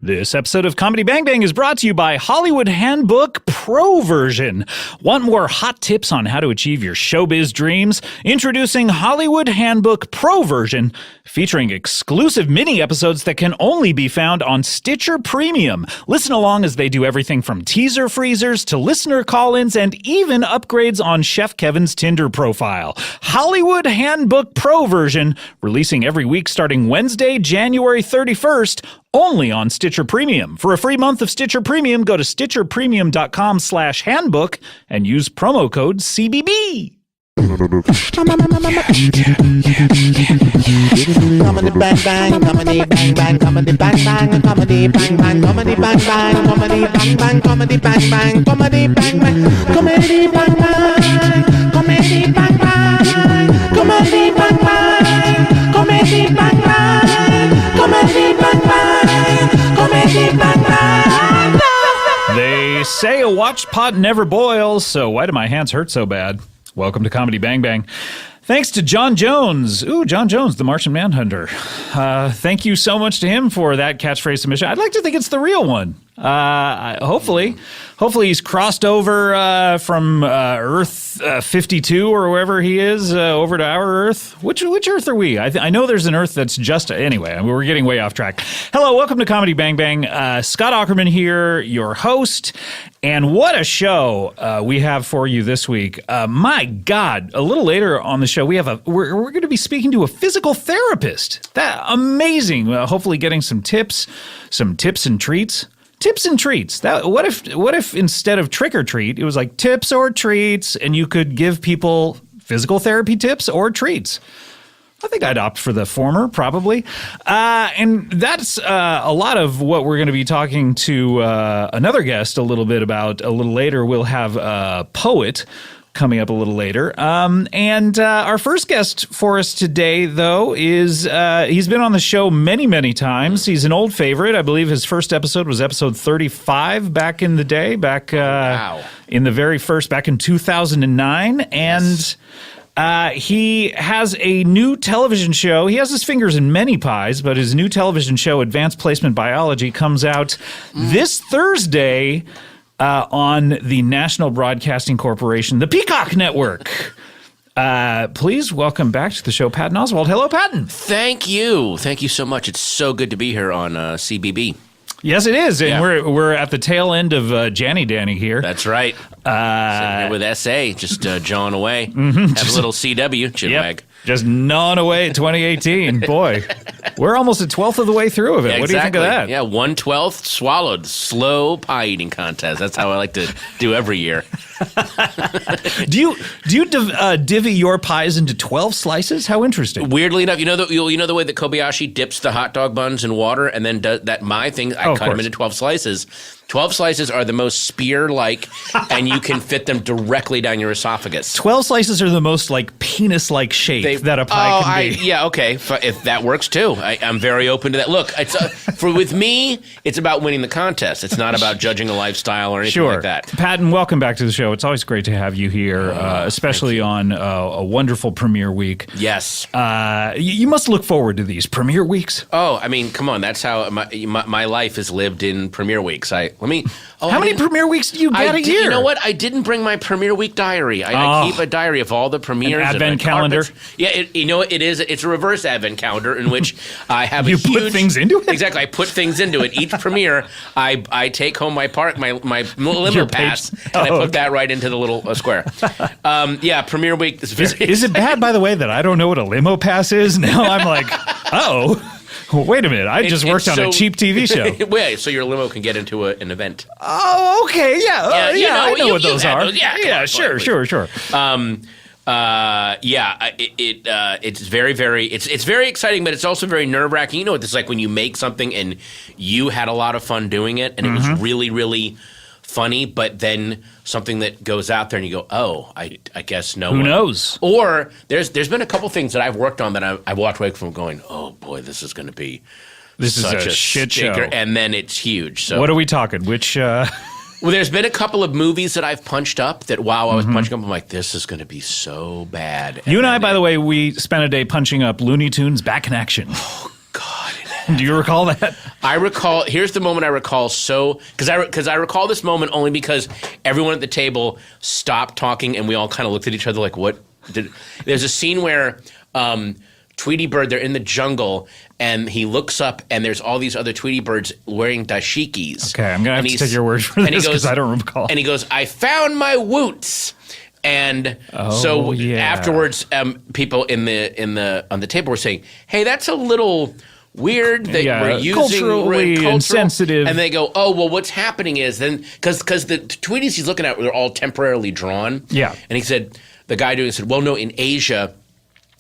This episode of Comedy Bang Bang is brought to you by Hollywood Handbook Pro Version. Want more hot tips on how to achieve your showbiz dreams? Introducing Hollywood Handbook Pro Version, featuring exclusive mini episodes that can only be found on Stitcher Premium. Listen along as they do everything from teaser freezers to listener call-ins and even upgrades on Chef Kevin's Tinder profile. Hollywood Handbook Pro Version, releasing every week starting Wednesday, January 31st, only on Stitcher Premium. For a free month of Stitcher Premium, go to stitcherpremium.com/handbook and use promo code CBB. Comedy bang bang, comedy bang bang, comedy bang bang, comedy bang bang, comedy bang bang, comedy bang bang, comedy bang bang, comedy bang bang, comedy bang bang, comedy bang bang, comedy bang bang, comedy bang bang, comedy bang bang, comedy bang bang. They say a watched pot never boils, so why do my hands hurt so bad? Welcome to Comedy Bang Bang. Thanks to John Jones. Ooh, John Jones, the Martian Manhunter. Thank you so much to him for that catchphrase submission. I'd like to think it's the real one. Hopefully he's crossed over from Earth 52 or wherever he is over to our Earth. Which Earth are we? I know there's an Earth that's just... Anyway, we're getting way off track. Hello, welcome to Comedy Bang Bang. Scott Aukerman here, your host. And what a show we have for you this week. My God, a little later on the show, we're going to be speaking to a physical therapist. That amazing. Hopefully getting some tips and treats. Tips and treats. What if instead of trick or treat, it was like tips or treats, and you could give people physical therapy tips or treats? I think I'd opt for the former, probably. And that's a lot of what we're going to be talking to another guest a little bit about a little later. We'll have a poet coming up a little later. And our first guest for us today, though, is he's been on the show many, many times. He's an old favorite. I believe his first episode was episode 35 back in the day, in the very first, back in 2009. And he has a new television show. He has his fingers in many pies, but his new television show, Advanced Placement Biology, comes out this Thursday on the National Broadcasting Corporation, the Peacock Network. Please welcome back to the show, Patton Oswalt. Hello, Patton. Thank you. Thank you so much. It's so good to be here on CBB. Yes, it is. And we're at the tail end of Janny Danny here. That's right. Sitting here with SA, just jawing away. Have a little CW, chinwag. Just gnawing away at 2018. Boy, we're almost a 12th of the way through of it. Yeah, what do you think of that? Yeah, 1/12 swallowed. Slow pie eating contest. That's how I like to do every year. Do you divvy your pies into 12 slices? How interesting. Weirdly enough, you know the way that Kobayashi dips the hot dog buns in water and then does that my thing, I cut them into 12 slices. 12 slices are the most spear-like, and you can fit them directly down your esophagus. 12 slices are the most like penis-like shape that a pie can be. Yeah, okay. If that works too, I'm very open to that. Look, with me, it's about winning the contest. It's not about judging a lifestyle or anything like that. Patton, welcome back to the show. It's always great to have you here, especially on a wonderful premiere week. Yes. You must look forward to these premiere weeks. Oh, I mean, come on. That's how my life is lived in premiere weeks. How many premiere weeks do you get a year? You know what? I didn't bring my premiere week diary. I keep a diary of all the premieres. An advent calendar? Yeah, it's a reverse advent calendar in which I have you put things into it? Exactly. I put things into it. Each premiere, I take home my limo pass, and I put that right into the little square. Premiere week is very... Is it bad, by the way, that I don't know what a limo pass is? Now I'm like, wait a minute. I just worked on a cheap TV show. Wait, so your limo can get into an event. Oh, okay. Yeah. I know what those are. Sure. It's very, very, it's very exciting, but it's also very nerve-wracking. You know what it's like when you make something and you had a lot of fun doing it, and it was really, really funny, but then something that goes out there and you go, oh, I guess no one. Who knows? Or there's been a couple things that I've worked on that I've walked away from going, oh boy, this is going to be such a shit show. And then it's huge. So what are we talking? Which... Well, there's been a couple of movies that I've punched up that while I was punching up, I'm like, this is going to be so bad. You and I, by the way, we spent a day punching up Looney Tunes Back in Action. Oh, God. Do you recall that? I recall. Here's the moment I recall. Because I recall this moment only because everyone at the table stopped talking and we all kind of looked at each other like, "What?" There's a scene where Tweety Bird, they're in the jungle, and he looks up, and there's all these other Tweety Birds wearing dashikis. Okay, I'm gonna have to take your word for this because I don't recall. And he goes, "I found my woots." And afterwards, people on the table were saying, "Hey, that's a little weird that we're using culturally insensitive." And they go, "Oh, well, what's happening is then because the Tweeties he's looking at, they're all temporarily drawn." Yeah, and he said, the guy doing it said, "Well, no, in Asia,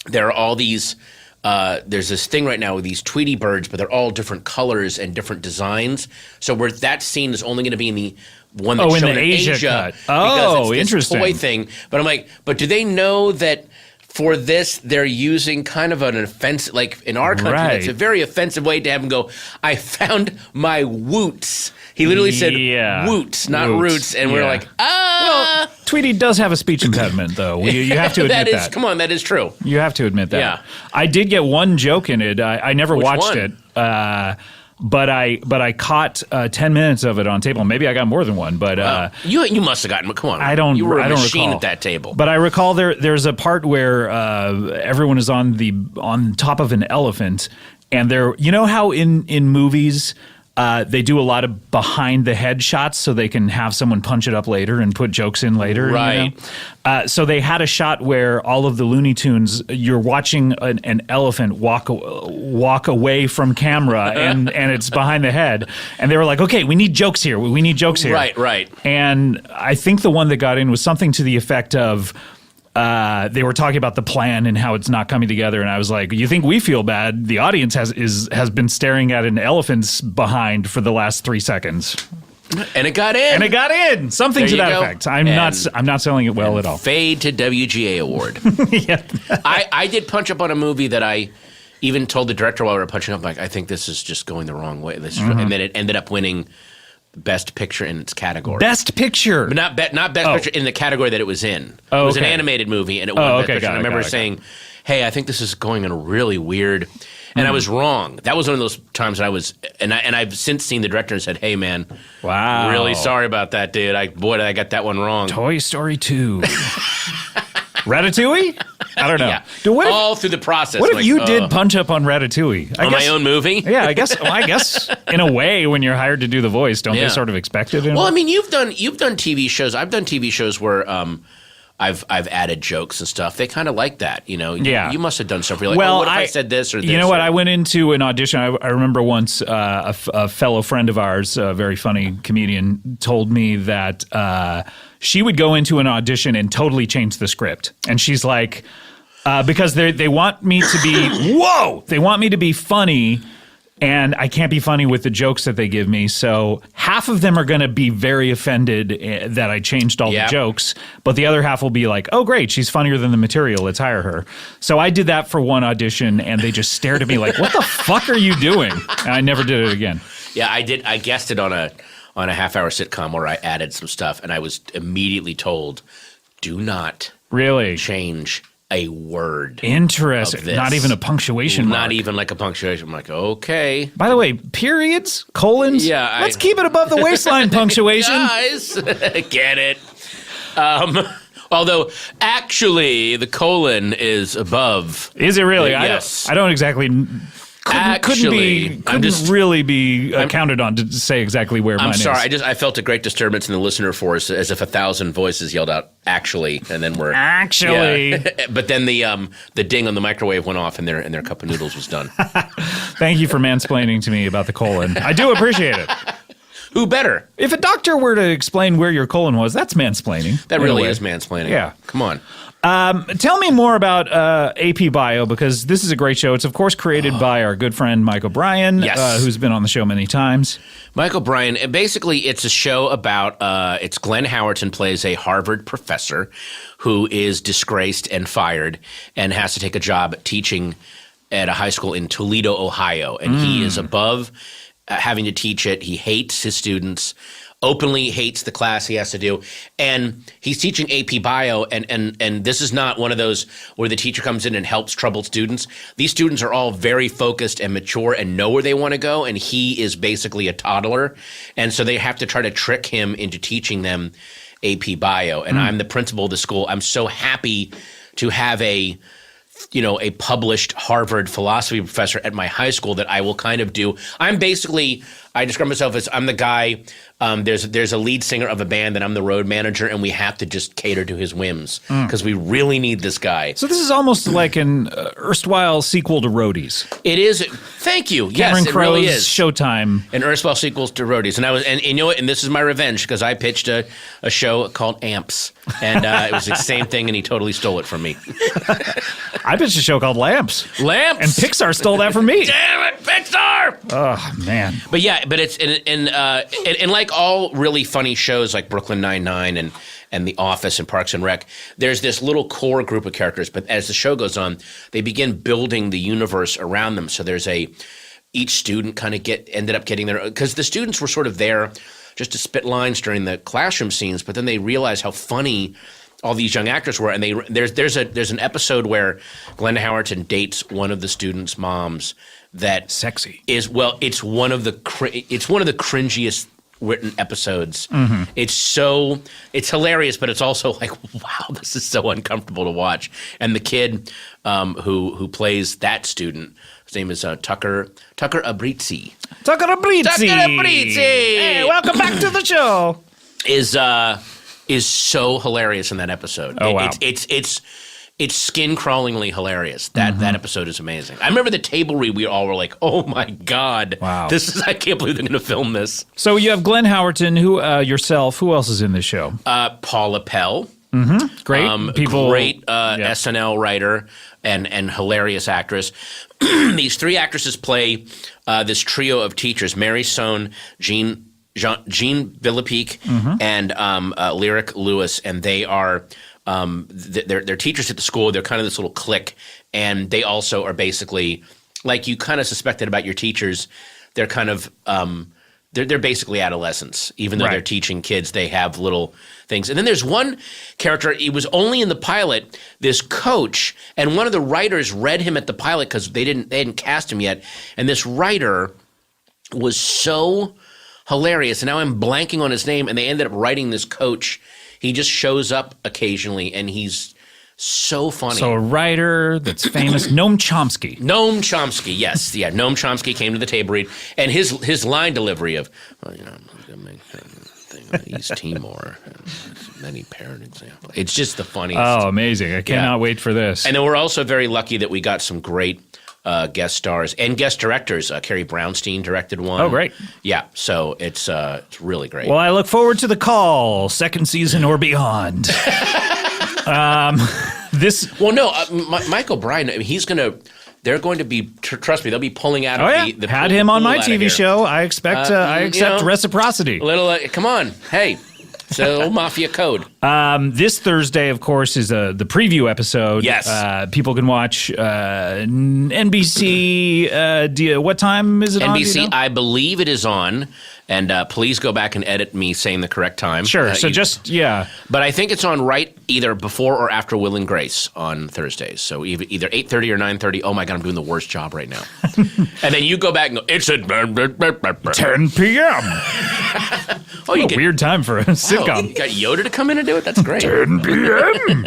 there are all these." There's this thing right now with these Tweety birds, but they're all different colors and different designs. So where that scene is only going to be in the one that's shown in Asia cut. because it's interesting. This toy thing. But I'm like, but do they know that for this they're using kind of an offensive, like in our country, it's a very offensive way to have them go, "I found my woots." He literally said woots, not roots, and we're like, Well, Tweety does have a speech impediment, though. You have to admit that. Come on, that is true. You have to admit that. Yeah. I did get one joke in it. I never watched it, but I caught 10 minutes of it on table. Maybe I got more than one, but you must have gotten. Come on, you were a machine recall. at that table. But I recall there's a part where everyone is on top of an elephant, and you know how in movies. They do a lot of behind the head shots so they can have someone punch it up later and put jokes in later. Right. You know? So they had a shot where all of the Looney Tunes, you're watching an elephant walk away from camera and it's behind the head. And they were like, okay, we need jokes here. We need jokes here. Right. And I think the one that got in was something to the effect of, they were talking about the plan and how it's not coming together, and I was like, "You think we feel bad? The audience has been staring at an elephant's behind for the last 3 seconds, and it got in. Something there to that effect. I'm not selling it well at all. Fade to WGA award. Yeah. I did punch up on a movie that I even told the director while we were punching up, like, I think this is just going the wrong way. And then it ended up winning Best Picture in its category. Best Picture, but not Best Picture in the category that it was in. It was an animated movie, and it won Best Picture. I remember saying, "Hey, I think this is going in a really weird," and I was wrong. That was one of those times that I was, and I've since seen the director and said, "Hey, man, wow, really sorry about that, dude. I got that one wrong." Toy Story 2. Ratatouille? I don't know. Yeah. Dude, all through the process. What if you did punch up on Ratatouille? On my own movie? Yeah, I guess in a way, when you're hired to do the voice, don't they sort of expect it? Well, I mean, you've done TV shows. I've done TV shows where I've added jokes and stuff. They kind of like that, you know. You must have done stuff where you're like, what if I said this or this? You know what? I went into an audition. I remember once a fellow friend of ours, a very funny comedian, told me that she would go into an audition and totally change the script. And she's like, because they want me to be, they want me to be funny. And I can't be funny with the jokes that they give me. So half of them are going to be very offended that I changed all the jokes. But the other half will be like, oh, great, she's funnier than the material. Let's hire her. So I did that for one audition, and they just stared at me like, what the fuck are you doing? And I never did it again. Yeah, I did. I guessed it on a half-hour sitcom where I added some stuff, and I was immediately told, do not change a word. Interesting. Not even a punctuation mark. Not even like a punctuation. I'm like, okay. By the way, periods, colons. Yeah, let's keep it above the waistline punctuation. Guys, get it. Although, actually, the colon is above. Is it really? Yes. I don't exactly. Couldn't really be counted on to say exactly where mine is. I'm sorry. I felt a great disturbance in the listener force, as if 1,000 voices yelled out "actually," and then we're actually. Yeah. But then the ding on the microwave went off, and their cup of noodles was done. Thank you for mansplaining to me about the colon. I do appreciate it. Who better? If a doctor were to explain where your colon was, that's mansplaining. That really is mansplaining. Yeah. Come on. Tell me more about AP Bio, because this is a great show. It's, of course, created by our good friend Mike O'Brien, who's been on the show many times. Mike O'Brien, basically, it's a show about it's Glenn Howerton plays a Harvard professor who is disgraced and fired and has to take a job teaching at a high school in Toledo, Ohio. And he is above having to teach it. He hates his students. openly hates the class he has to do. And he's teaching AP Bio, and this is not one of those where the teacher comes in and helps troubled students. These students are all very focused and mature and know where they want to go, and he is basically a toddler. And so they have to try to trick him into teaching them AP Bio. And I'm the principal of the school. I'm so happy to have a published Harvard philosophy professor at my high school that I will kind of do. I describe myself as I'm the guy. There's a lead singer of a band, and I'm the road manager, and we have to just cater to his whims because we really need this guy. So this is almost like an erstwhile sequel to Roadies. It is. Thank you. Cameron Yes, it Crowe's really is. Showtime. An erstwhile sequels to Roadies, and you know what? And this is my revenge because I pitched a show called Amps, and it was the same thing, and he totally stole it from me. I pitched a show called Lamps. Lamps, And Pixar stole that from me. Damn it, Pixar! Oh, man. But yeah, but it's and like all really funny shows like Brooklyn Nine-Nine and The Office and Parks and Rec, there's this little core group of characters. But as the show goes on, they begin building the universe around them. So there's each student kind of ended up getting their, because the students were sort of there just to spit lines during the classroom scenes, but then they realized how funny all these young actors were, and there's an episode where Glenda Howerton dates one of the students' moms. That sexy is it's one of the cringiest written episodes. Mm-hmm. It's hilarious, but it's also like, wow, this is so uncomfortable to watch. And the kid who plays that student, his name is Tucker Abrizzi. Tucker Abrizzi! Hey, welcome back to the show. Is so hilarious in that episode. Oh, wow. It's skin-crawlingly hilarious. That episode is amazing. I remember the table read, we all were like, oh my God. Wow. I can't believe they're going to film this. So you have Glenn Howerton, yourself. Who else is in this show? Paula Pell. Mm-hmm. Great. Great SNL writer and hilarious actress. These three actresses play this trio of teachers, Mary Sohn, Jean Villepique, and Lyric Lewis, and they are they're teachers at the school. They're kind of this little clique, and they also are basically like you kind of suspected about your teachers. They're kind of they're basically adolescents, even though they're teaching kids. They have little things, and then there's one character. He was only in the pilot. This coach, and one of the writers read him at the pilot because they hadn't cast him yet, and this writer was so hilarious. And now I'm blanking on his name, and they ended up writing this coach. He just shows up occasionally, and he's so funny. So a writer that's famous, Noam Chomsky. Noam Chomsky, yes. Yeah, Noam Chomsky came to the table read, and his line delivery of, I'm going to make a thing of East Timor, and many parent examples. It's just the funniest. Oh, amazing. I cannot wait for this. And then we're also very lucky that we got some great guest stars and guest directors. Carrie Brownstein directed one. Oh, great. Yeah, so it's really great. Well, I look forward to The Call, second season or beyond. Michael Bryan, they're going to be, trust me, they'll be pulling out of the had him on my TV show. I expect reciprocity. Come on. Hey. It's an old mafia code. This Thursday, of course, is the preview episode. Yes. People can watch NBC. What time is it on? NBC, do you know? I believe it is on. And please go back and edit me saying the correct time. Sure. But I think it's on right either before or after Will and Grace on Thursdays. So either 8:30 or 9:30. Oh, my God, I'm doing the worst job right now. And then you go back and go, it's at 10 p.m. What a weird time for a sitcom. You got Yoda to come in and do it? That's great. 10 p.m.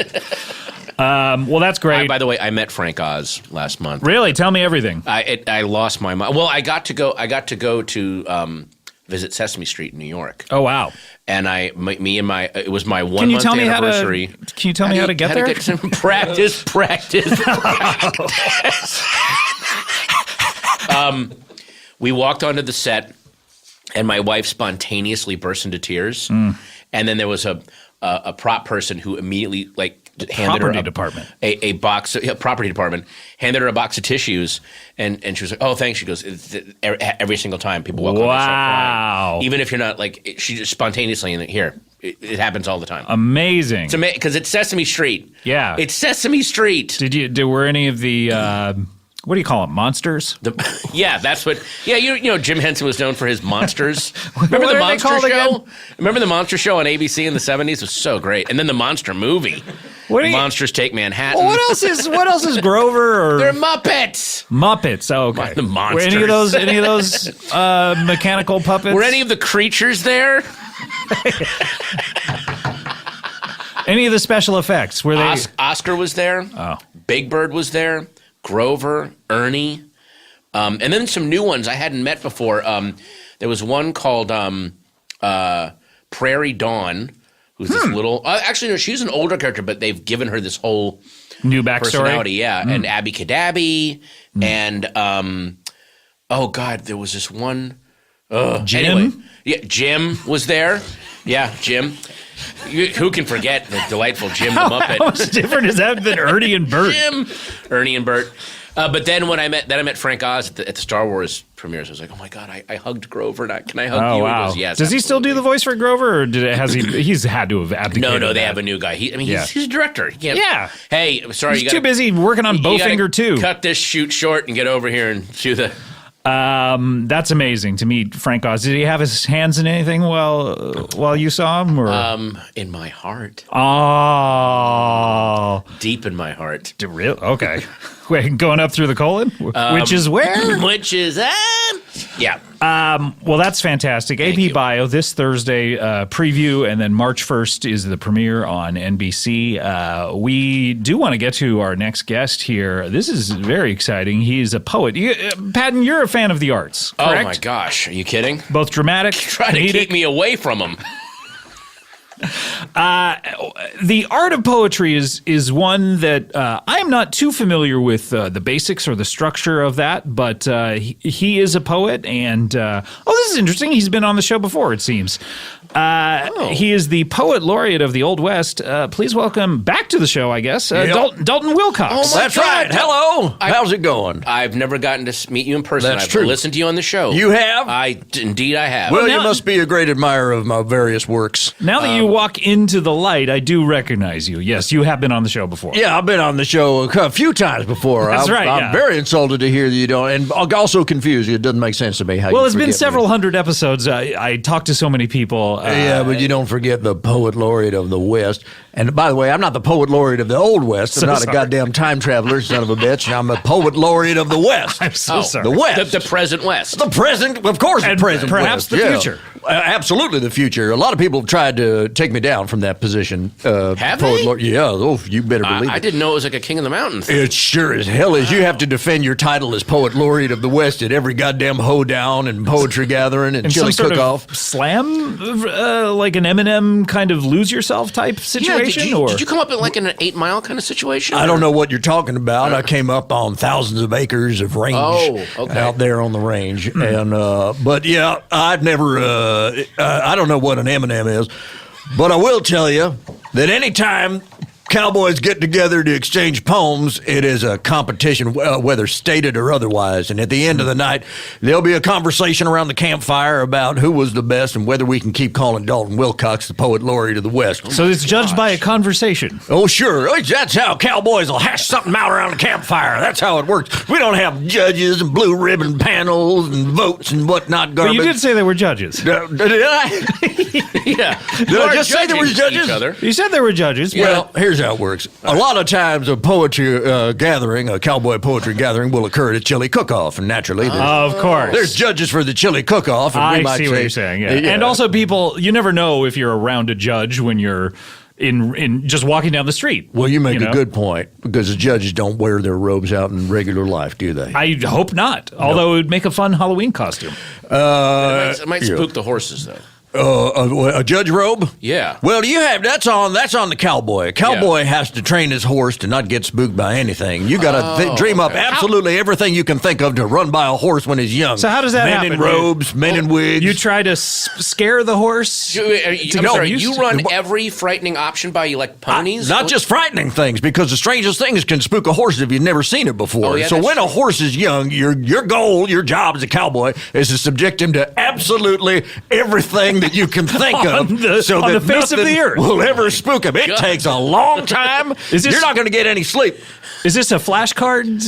Well, that's great. By the way, I met Frank Oz last month. Really? Tell me everything. I lost my mind. Well, I got to go to visit Sesame Street in New York. Oh, wow. And it was my 1 month anniversary. Can you tell me how to get there? Practice. We walked onto the set, and my wife spontaneously burst into tears. And then there was a prop person who immediately handed her a box. Property department handed her a box of tissues, and she was like, "Oh, thanks." She goes, "Every single time people walk on, they start crying. Even if you're not she just spontaneously in here. It happens all the time. Amazing. It's because it's Sesame Street. Yeah, it's Sesame Street. Were any of the what do you call them? Monsters? That's what. Yeah, you know, Jim Henson was known for his monsters. Remember What the are they Monster called Show? again? Remember the Monster Show on ABC in the 70s? It was so great. And then the Monster movie. Monsters Take Manhattan. Well, what else is Grover or They're Muppets. Muppets? Oh, okay. The monsters. Were any of those mechanical puppets? Were any of the creatures there? Any of the special effects? Were they? Oscar was there. Oh. Big Bird was there. Grover, Ernie, and then some new ones I hadn't met before. There was one called Prairie Dawn, who's this little. Actually, no, she's an older character, but they've given her this whole New backstory. personality. Yeah, and Abby Cadabby, and oh god, there was this one. Jim? Anyway, yeah, Jim was there. Yeah, Jim. Who can forget the delightful Jim the Muppet? How much different is that than Ernie and Bert? Ernie and Bert. But then when I met Frank Oz at the Star Wars premieres, I was like, oh my god, I hugged Grover. Can I hug you? Wow. He goes, yes. Does he still do the voice for Grover, or he's had to have abdicated? No, they that? have a new guy. He's a director. He can't. Yeah. Hey, sorry, He's too busy working on Bowfinger too. Cut this shoot short and get over here and do the. That's amazing to meet Frank Oz. Did he have his hands in anything while you saw him? Or? In my heart. Oh. Deep in my heart. Real? Okay. Wait, going up through the colon? Which is where? Which is, yeah. Well, that's fantastic. AP Bio this Thursday preview, and then March 1st is the premiere on NBC. We do want to get to our next guest here. This is very exciting. He's a poet. Patton, you're a fan of the arts, correct? Oh my gosh, are you kidding? Both dramatic, Try to keep me away from him. The art of poetry is one that I'm not too familiar with the basics or the structure of that, but he is a poet, and this is interesting. He's been on the show before, it seems. He is the poet laureate of the Old West. Please welcome back to the show, I guess, Dalton Wilcox. Oh my That's God. right. Hello. How's it going? I've never gotten to meet you in person. That's I've true. listened to you on the show. You have? Indeed I have. Well, now- you must be a great admirer of my various works. Now that you walk into the light, I do recognize you. Yes, you have been on the show before. Yeah, I've been on the show a few times before. That's right, I'm yeah. very insulted to hear that you don't, and also confused. It doesn't make sense to me how Well, you it's been forget several me. hundred episodes. I talked to so many people. Yeah, but you don't forget the poet laureate of the West. And by the way, I'm not the poet laureate of the Old West. I'm So not sorry. a goddamn time traveler, son of a bitch. I'm a poet laureate of the West. I'm so sorry. The West. The present West. The present, of course, And the present. perhaps West. the Yeah. future. Absolutely the future. A lot of people have tried to take me down from that position. Have poet they? laureate. Yeah, you better believe I it. didn't know it was like a King of the Mountain thing. It sure as hell is. You have to defend your title as poet laureate of the West at every goddamn hoedown and poetry gathering and And chili some sort cook-off. of slam, like an Eminem kind of lose yourself type situation? Did you come up in like an 8 Mile kind of situation? I don't know what you're talking about. I came up on thousands of acres of range out there on the range. And but yeah, I've never, I don't know what an Eminem is, but I will tell you that anytime cowboys get together to exchange poems, it is a competition, whether stated or otherwise. And at the end of the night, there'll be a conversation around the campfire about who was the best and whether we can keep calling Dalton Wilcox the poet laureate of the West. So it's judged by a conversation. Oh, sure. That's how cowboys will hash something out around the campfire. That's how it works. We don't have judges and blue ribbon panels and votes and whatnot But garbage. you did say there were judges. Did I? Yeah. Did I just say there were judges? Each other. You said there were judges. but- Well, here's how it works. A lot of times a poetry gathering, a cowboy poetry gathering, will occur at a chili cook-off. And naturally, Of course. there's judges for the chili cook-off. And we I might see say, what you're saying. Yeah. And also, people, you never know if you're around a judge when you're in just walking down the street. Well, you make know? a good point, because the judges don't wear their robes out in regular life, do they? I hope not. Although it would make a fun Halloween costume. It might spook the horses, though. A judge robe? Yeah. Well, you have that's on the cowboy. A cowboy has to train his horse to not get spooked by anything. You got to dream up absolutely everything you can think of to run by a horse when he's young. So how does that men happen? in robes, men in wigs. You try to scare the horse? I'm No, sorry, you you s- run every frightening option by you like ponies? Not just frightening things, because the strangest things can spook a horse if you've never seen it before. Oh, yeah, so that's when a true. horse is young, your goal, your job as a cowboy is to subject him to absolutely everything thing that you can think of On the face of nothing the earth. will ever spook him. It takes a long time. You're not going to get any sleep. Is this a flashcard?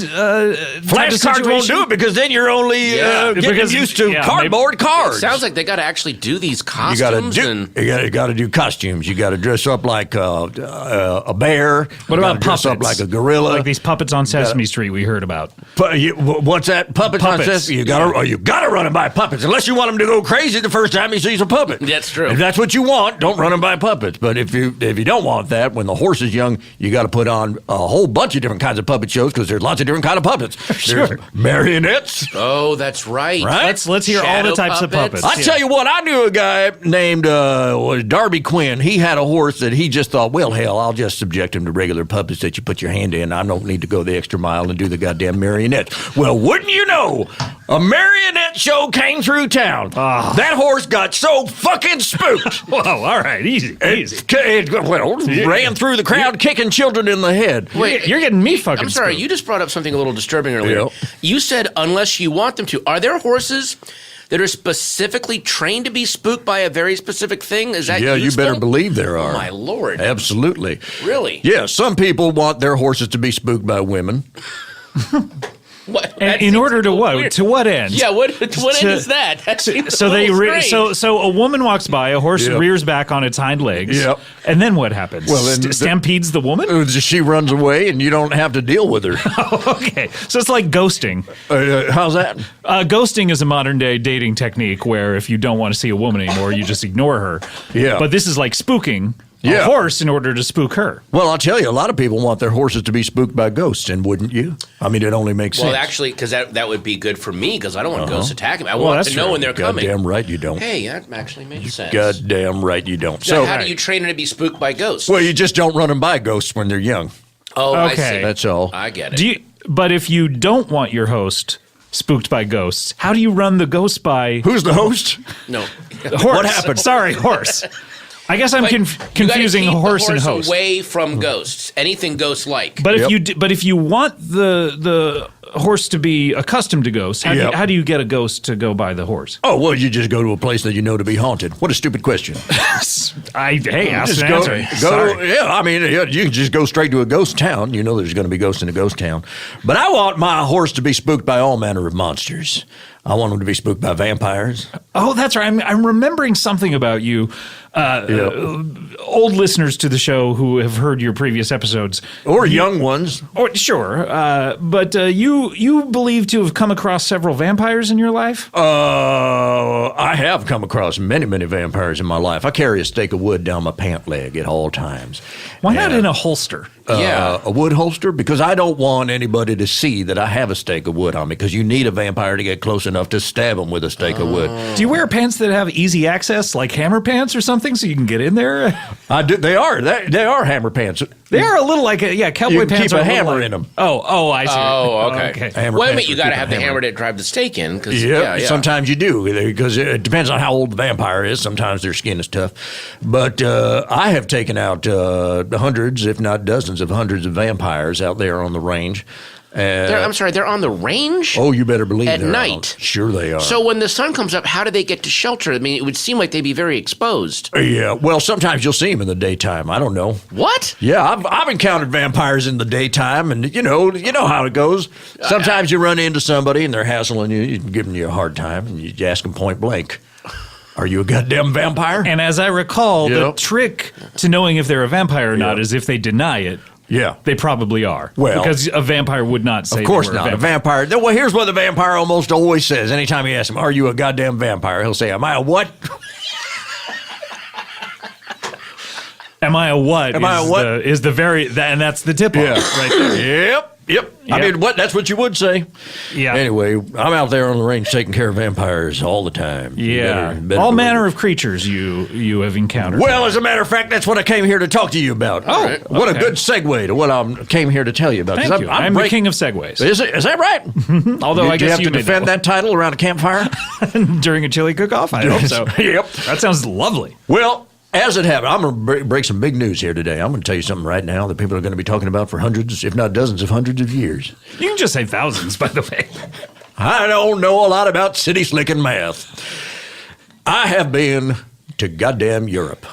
Flashcards won't do it because then you're only getting used to cardboard cards. It sounds like they got to actually do these costumes. You got to do costumes. You got to dress up like a bear. What about puppets? Dress up like a gorilla? Like these puppets on Sesame Street we heard about. What's that? Puppets on Sesame? You got to run them by puppets unless you want them to go crazy the first time he sees a puppet. That's true. If that's what you want, don't run them by puppets. But if you don't want that, when the horse is young, you got to put on a whole bunch of different kinds of puppet shows because there's lots of different kind of puppets. Sure. There's marionettes. Oh, that's right. Let's hear all the types of puppets. I tell you what, I knew a guy named Darby Quinn. He had a horse that he just thought, well, hell, I'll just subject him to regular puppets that you put your hand in. I don't need to go the extra mile and do the goddamn marionette. Well, wouldn't you know, a marionette show came through town. That horse got so fucking spooked. Whoa, all right, easy. Ran through the crowd kicking children in the head. Wait, you're getting me fucking I'm sorry, spooked. you just brought up something a little disturbing earlier. Yep. You said unless you want them to. Are there horses that are specifically trained to be spooked by a very specific thing? Is that Yeah, useful? you better believe there are. Oh, my Lord. Absolutely. Really? Yeah, some people want their horses to be spooked by women. What? And That in seems order a to little what? weird. To what end? Yeah, what end is that? That seems So a they little strange. so a woman walks by, a horse Yep. rears back on its hind legs. Yep. And then what happens? Well, then stampedes the woman? She runs away and you don't have to deal with her. Okay. So it's like ghosting. How's that? Ghosting is a modern day dating technique where if you don't want to see a woman anymore, you just ignore her. Yeah. But this is like spooking a horse in order to spook her. Well, I'll tell you, a lot of people want their horses to be spooked by ghosts, and wouldn't you? I mean, it only makes sense. Well, actually, because that would be good for me because I don't want ghosts attacking me. I Well, want that's to know true. when they're coming. Goddamn right you don't. Hey, that actually makes sense. Goddamn right you don't. So how do you train her to be spooked by ghosts? Well, you just don't run them by ghosts when they're young. Oh, I Okay. see. That's all. I get it. But if you don't want your host spooked by ghosts, how do you run the ghost by Who's the host? No. horse? What happened? Sorry, horse. I guess I'm But you gotta confusing keep horse the and horse host. away from ghosts. Anything ghost-like. But Yep. if you want the horse to be accustomed to ghosts, Yep. how do you get a ghost to go by the horse? Oh, well, you just go to a place that you know to be haunted. What a stupid question. Ask Just and go, answer. yeah, I mean, you can just go straight to a ghost town. You know there's going to be ghosts in a ghost town. But I want my horse to be spooked by all manner of monsters. I want him to be spooked by vampires. Oh, that's right. I'm remembering something about you. Old listeners to the show who have heard your previous episodes, Or young ones. or sure, but you believe to have come across several vampires in your life. I have come across many, many vampires in my life. I carry a stake of wood down my pant leg at all times. Why not in a holster? A wood holster? Because I don't want anybody to see that I have a stake of wood on me, because you need a vampire to get close enough to stab them with a stake of wood. Do you wear pants that have easy access, like hammer pants or something, so you can get in there? I do. They are hammer pants. They are a little like cowboy You can pants. keep are a little hammer like- in them. Oh, I see. Oh, okay. Hammer Well, I pants mean, you will got to keep have a the hammer to drive the stake in. 'Cause, Yeah, sometimes you do, because it depends on how old the vampire is. Sometimes their skin is tough. But I have taken out hundreds, if not dozens of hundreds of vampires out there on the range. I'm sorry, they're on the range? Oh, you better believe At they're night? out. Sure they are. So when the sun comes up, how do they get to shelter? I mean, it would seem like they'd be very exposed. Yeah, well, sometimes you'll see them in the daytime. I don't know. What? Yeah, I've encountered vampires in the daytime, and you know how it goes. Sometimes you run into somebody and they're hassling you, giving you a hard time, and you ask them point blank, "Are you a goddamn vampire?" And as I recall, the Yep. trick to knowing if they're a vampire or not Yep. is if they deny it. Yeah. They probably are. Well, because a vampire would not say Of course they were not. a A vampire. vampire. Well, here's what the vampire almost always says. Anytime you ask him, "Are you a goddamn vampire?" He'll say, "Am I a what?" Am I a what? Am I a what? Is the very, and that's the tip off right there. Yep. I Yep. mean, what? That's what you would say. Yeah. Anyway, I'm out there on the range taking care of vampires all the time. You Yeah. better All believe manner it. of creatures you have encountered. Well, as a matter of fact, that's what I came here to talk to you about. Oh, what a okay. good segue to what I came here to tell you about. 'Cause Thank you. I'm the king of segues. Is that right? Although I Do you guess have to may defend know. that title around a campfire? during a chili cook-off. I hope so. Yep. That sounds lovely. Well, as it happened, I'm going to break some big news here today. I'm going to tell you something right now that people are going to be talking about for hundreds, if not dozens of hundreds of years. You can just say thousands, by the way. I don't know a lot about city slicking math. I have been to goddamn Europe.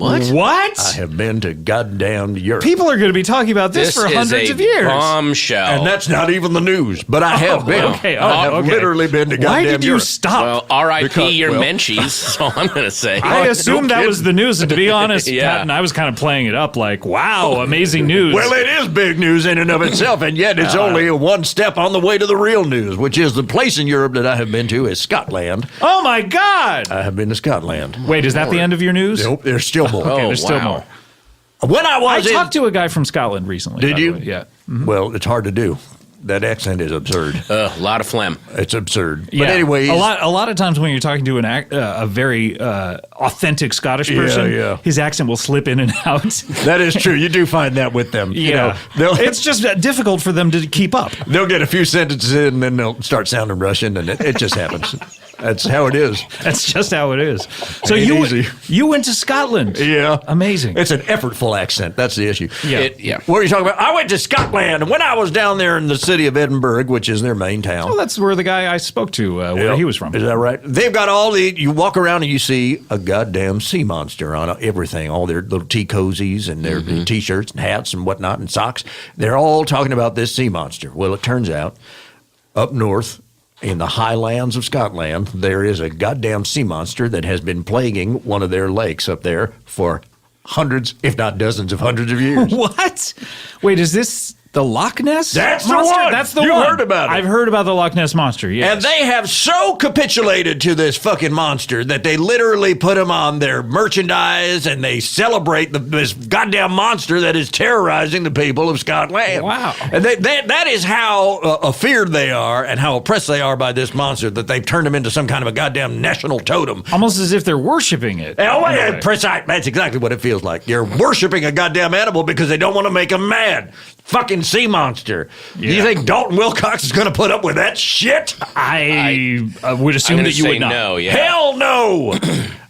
What? I have been to goddamn Europe. People are going to be talking about this for hundreds of years. Bombshell. And that's not even the news, but I have been. Okay. I have literally been to goddamn Why did you Europe. stop? Well, R.I.P. your Menchies, that's all I'm going to say. I assumed that was the news, and to be honest, Yeah. Patton, I was kind of playing it up like, wow, amazing news. Well, it is big news in and of itself, and yet it's only one step on the way to the real news, which is the place in Europe that I have been to is Scotland. Oh, my God. I have been to Scotland. Wait, is that the end of your news? Nope, there's still more. Okay, Oh, there's still wow. more. When I I was in... talked to a guy from Scotland recently. Did by the you? way. Yeah. Well, it's hard to do. That accent is absurd. A lot of phlegm. It's absurd. Yeah. But anyways... a lot of times when you're talking to a very authentic Scottish person, yeah. his accent will slip in and out. That is true. You do find that with them. You know, It's just difficult for them to keep up. they'll get a few sentences in and then they'll start sounding Russian, and it just happens. That's how it is. That's just how it is. So Ain't you easy. you went to Scotland. Yeah. Amazing. It's an effortful accent. That's the issue. Yeah. What are you talking about? I went to Scotland, and when I was down there in the city of Edinburgh, which is their main town. Well, that's where the guy I spoke to, where Yep. he was from. Is that right? They've got you walk around and you see a goddamn sea monster on everything, all their little tea cozies and their T-shirts and hats and whatnot and socks. They're all talking about this sea monster. Well, it turns out up north in the highlands of Scotland, there is a goddamn sea monster that has been plaguing one of their lakes up there for hundreds, if not dozens of hundreds of years. What? Wait, is this the Loch Ness That's the monster? one! That's the You one. heard about it. I've heard about the Loch Ness monster, yes. And they have so capitulated to this fucking monster that they literally put him on their merchandise and they celebrate this goddamn monster that is terrorizing the people of Scotland. Wow. And that is how afeared they are and how oppressed they are by this monster that they've turned him into some kind of a goddamn national totem. Almost as if they're worshiping it. Oh, in a yeah, way. precise. That's exactly what it feels like. You're worshiping a goddamn animal because they don't want to make him mad. Fucking sea monster. Yeah. You think Dalton Wilcox is going to put up with that shit? I would assume I'm that gonna you say would not. no. Yeah. Hell no!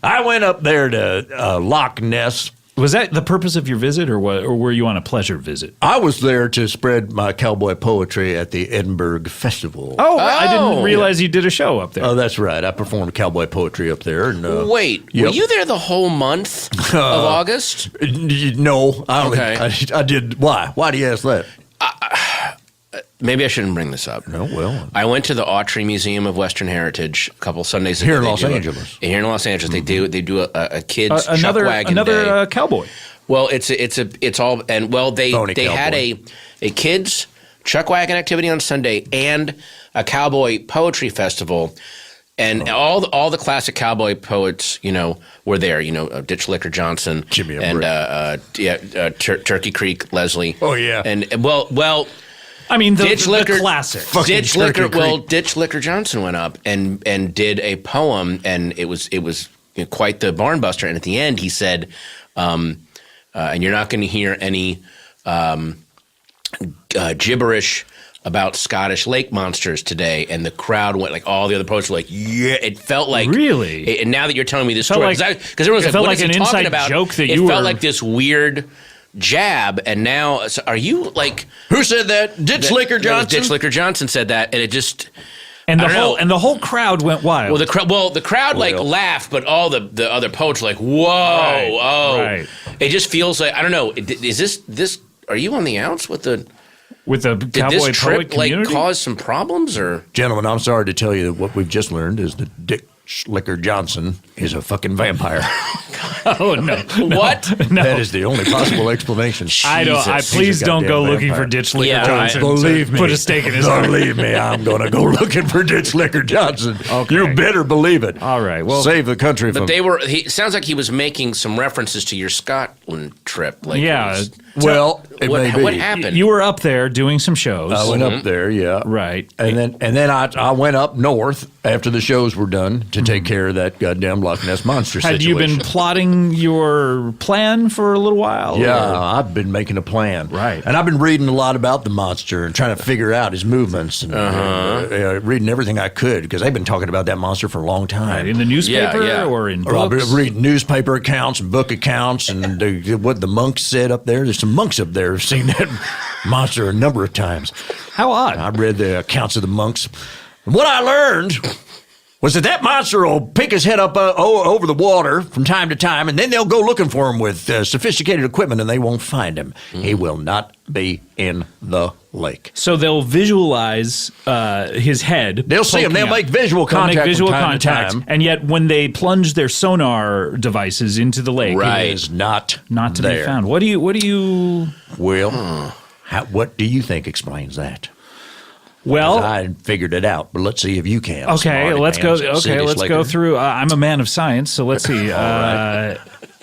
I went up there to Loch Ness. Was that the purpose of your visit, or what? Or were you on a pleasure visit? I was there to spread my cowboy poetry at the Edinburgh Festival. Oh, I didn't realize you did a show up there. Oh, that's right. I performed cowboy poetry up there. And, Wait, were yep. you there the whole month of August? No, I don't. Okay. I did. Why? Why do you ask that? Maybe I shouldn't bring this up. No, well, I went to the Autry Museum of Western Heritage a couple Sundays Here ago. in They Los do Angeles. Here in Los Angeles, they do a kids another chuck wagon day. cowboy. Well, it's all and well they Phony had cowboy. a kids chuck wagon activity on Sunday and a cowboy poetry festival. And all the classic cowboy poets, were there. Ditch Licker Johnson, Jimmy and Everett. Turkey Creek Leslie. Oh, yeah. and well, I mean, the Ditch Licker classic. Fucking Ditch Turkey Licker. Creek. Well, Ditch Licker Johnson went up and did a poem, and it was quite the barn buster. And at the end, he said, "And you're not going to hear any gibberish about Scottish lake monsters today." And the crowd went, like, all the other poets were like, "Yeah!" It felt like Really? And now that you're telling me this felt story, like- because everyone's it like, felt "What like is he an talking inside about?" joke that it you felt were- like this weird jab, and now are you like? Who said that? Ditch Licker Johnson. Ditch Licker Johnson said that, and it just. And I the don't whole know. and the whole crowd went wild. Well, the crowd laughed, but all the other poets were like, "Whoa, Right, oh!" right. It just feels like I don't know. Is this? Are you on the outs with the? with the Did cowboy this poet trip community. cause some problems or? Gentlemen, I'm sorry to tell you that what we've just learned is that Dick Licker Johnson is a fucking vampire. Oh no! What? No. That is the only possible explanation. I don't. Jesus. Please He's a don't go goddamn looking for vampire. Ditch Licker Yeah, Johnson. Believe to me. put a stake in his heart. Believe me, I'm going to go looking for Ditch Licker Johnson. Okay. You better believe it. All right, well- save the country from. But they were. It sounds like he was making some references to your Scotland trip. Like Yeah. it was- well, it may be. what happened? You were up there doing some shows. I went up there, yeah, Right. and then I went up north after the shows were done to take care of that goddamn Loch Ness monster Had situation. you been plotting your plan for a little while? Yeah, or- I've been making a plan. Right. And I've been reading a lot about the monster and trying to figure out his movements and reading everything I could because they've been talking about that monster for a long time. in the newspaper Yeah. or in Or I've books? been reading newspaper accounts and book accounts and what the monks said up there. There's some monks up there who've seen that monster a number of times. How odd. I read the accounts of the monks. And what I learned was that monster will pick his head up over the water from time to time, and then they'll go looking for him with sophisticated equipment, and they won't find him. He will not be in the lake. So they'll visualize his head. They'll see him. They'll make visual contact from time to time. And yet when they plunge their sonar devices into the lake, it is not to there. be found. What do you... Well, what do you think explains that? Well, I figured it out, but let's see if you can. Okay, let's go. Okay, let's go through. I'm a man of science, so let's see.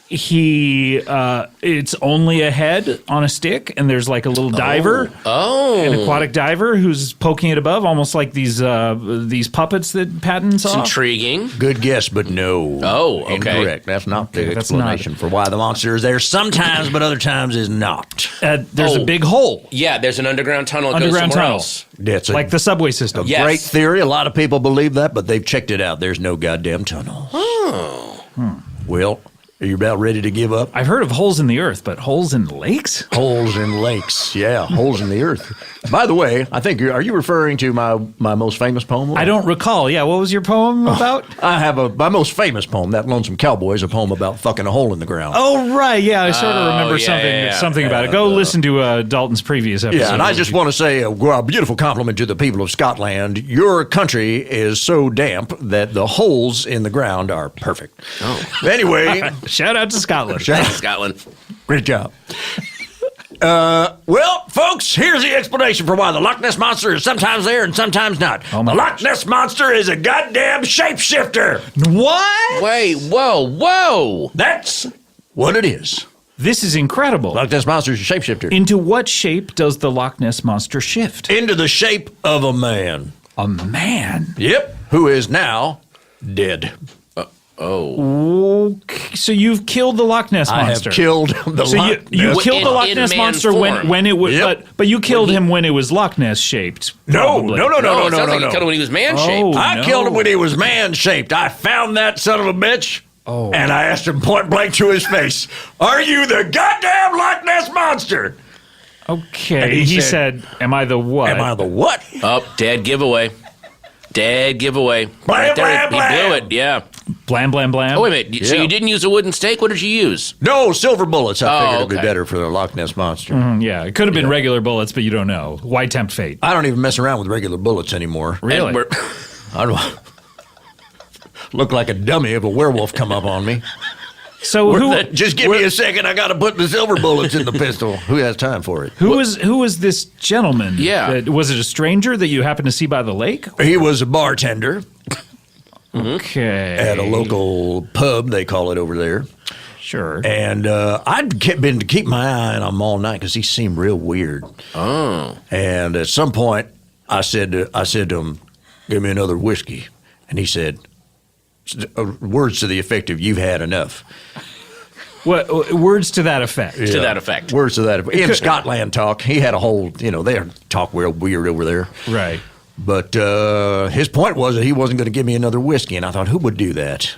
It's only a head on a stick, and there's like a little diver, an aquatic diver who's poking it above, almost like these puppets that Patton saw. It's intriguing. Good guess, but no. Oh, okay. Incorrect. That's not the explanation for why the monster is there sometimes, but other times is not. There's a big hole. Yeah, there's an underground tunnel that goes somewhere else. That's like the subway system. Yes. Great theory. A lot of people believe that, but they've checked it out. There's no goddamn tunnel. Well, are you about ready to give up? I've heard of holes in the earth, but holes in lakes? Holes in lakes. Yeah, holes in the earth. By the way, I think are you referring to my most famous poem? I don't recall. Yeah, what was your poem about? I have my most famous poem, That Lonesome Cowboy, is a poem about fucking a hole in the ground. Oh, right. Yeah, I sort of remember something about it. Go listen to Dalton's previous episode. Yeah, and I just want to say a beautiful compliment to the people of Scotland. Your country is so damp that the holes in the ground are perfect. Oh. Anyway. Shout out to Scotland. Scotland. Great job. Well, folks, here's the explanation for why the Loch Ness Monster is sometimes there and sometimes not. The Loch Ness Monster is a goddamn shapeshifter. What? Wait, whoa. That's what it is. This is incredible. Loch Ness Monster is a shapeshifter. Into what shape does the Loch Ness Monster shift? Into the shape of a man. A man? Yep, who is now dead. Okay, so you've killed the Loch Ness Monster. I have killed the Loch Ness. You killed the Loch Ness Monster when it was, but you killed him when it was Loch Ness shaped. No. You killed him when he was man shaped. I killed him when he was man shaped. I found that son of a bitch. And I asked him point blank to his face, "Are you the goddamn Loch Ness Monster?" Okay. And he said, "Am I the what?" Am I the what? Dead giveaway. Dead giveaway. Blam, blam, blam. He blew it, yeah. Blam, blam, blam. Oh, wait a minute. So you didn't use a wooden stake? What did you use? No, silver bullets. I figured it'd be better for the Loch Ness Monster. Yeah, it could have been regular bullets, but you don't know. Why tempt fate? I don't even mess around with regular bullets anymore. Really? I don't look like a dummy if a werewolf come up on me. So just give me a second. I got to put the silver bullets in the pistol. Who has time for it? Who was this gentleman? Yeah. Was it a stranger that you happened to see by the lake? He was a bartender. Okay. At a local pub, they call it over there. Sure. And I'd been to keep my eye on him all night because he seemed real weird. Oh. And at some point, I said to him, "Give me another whiskey," and he said, words to the effect of "You've had enough." What words to that effect? Yeah. To that effect. Words to that effect. In Scotland talk, he had a whole, they talk real weird over there. Right. But his point was that he wasn't going to give me another whiskey, and I thought, who would do that?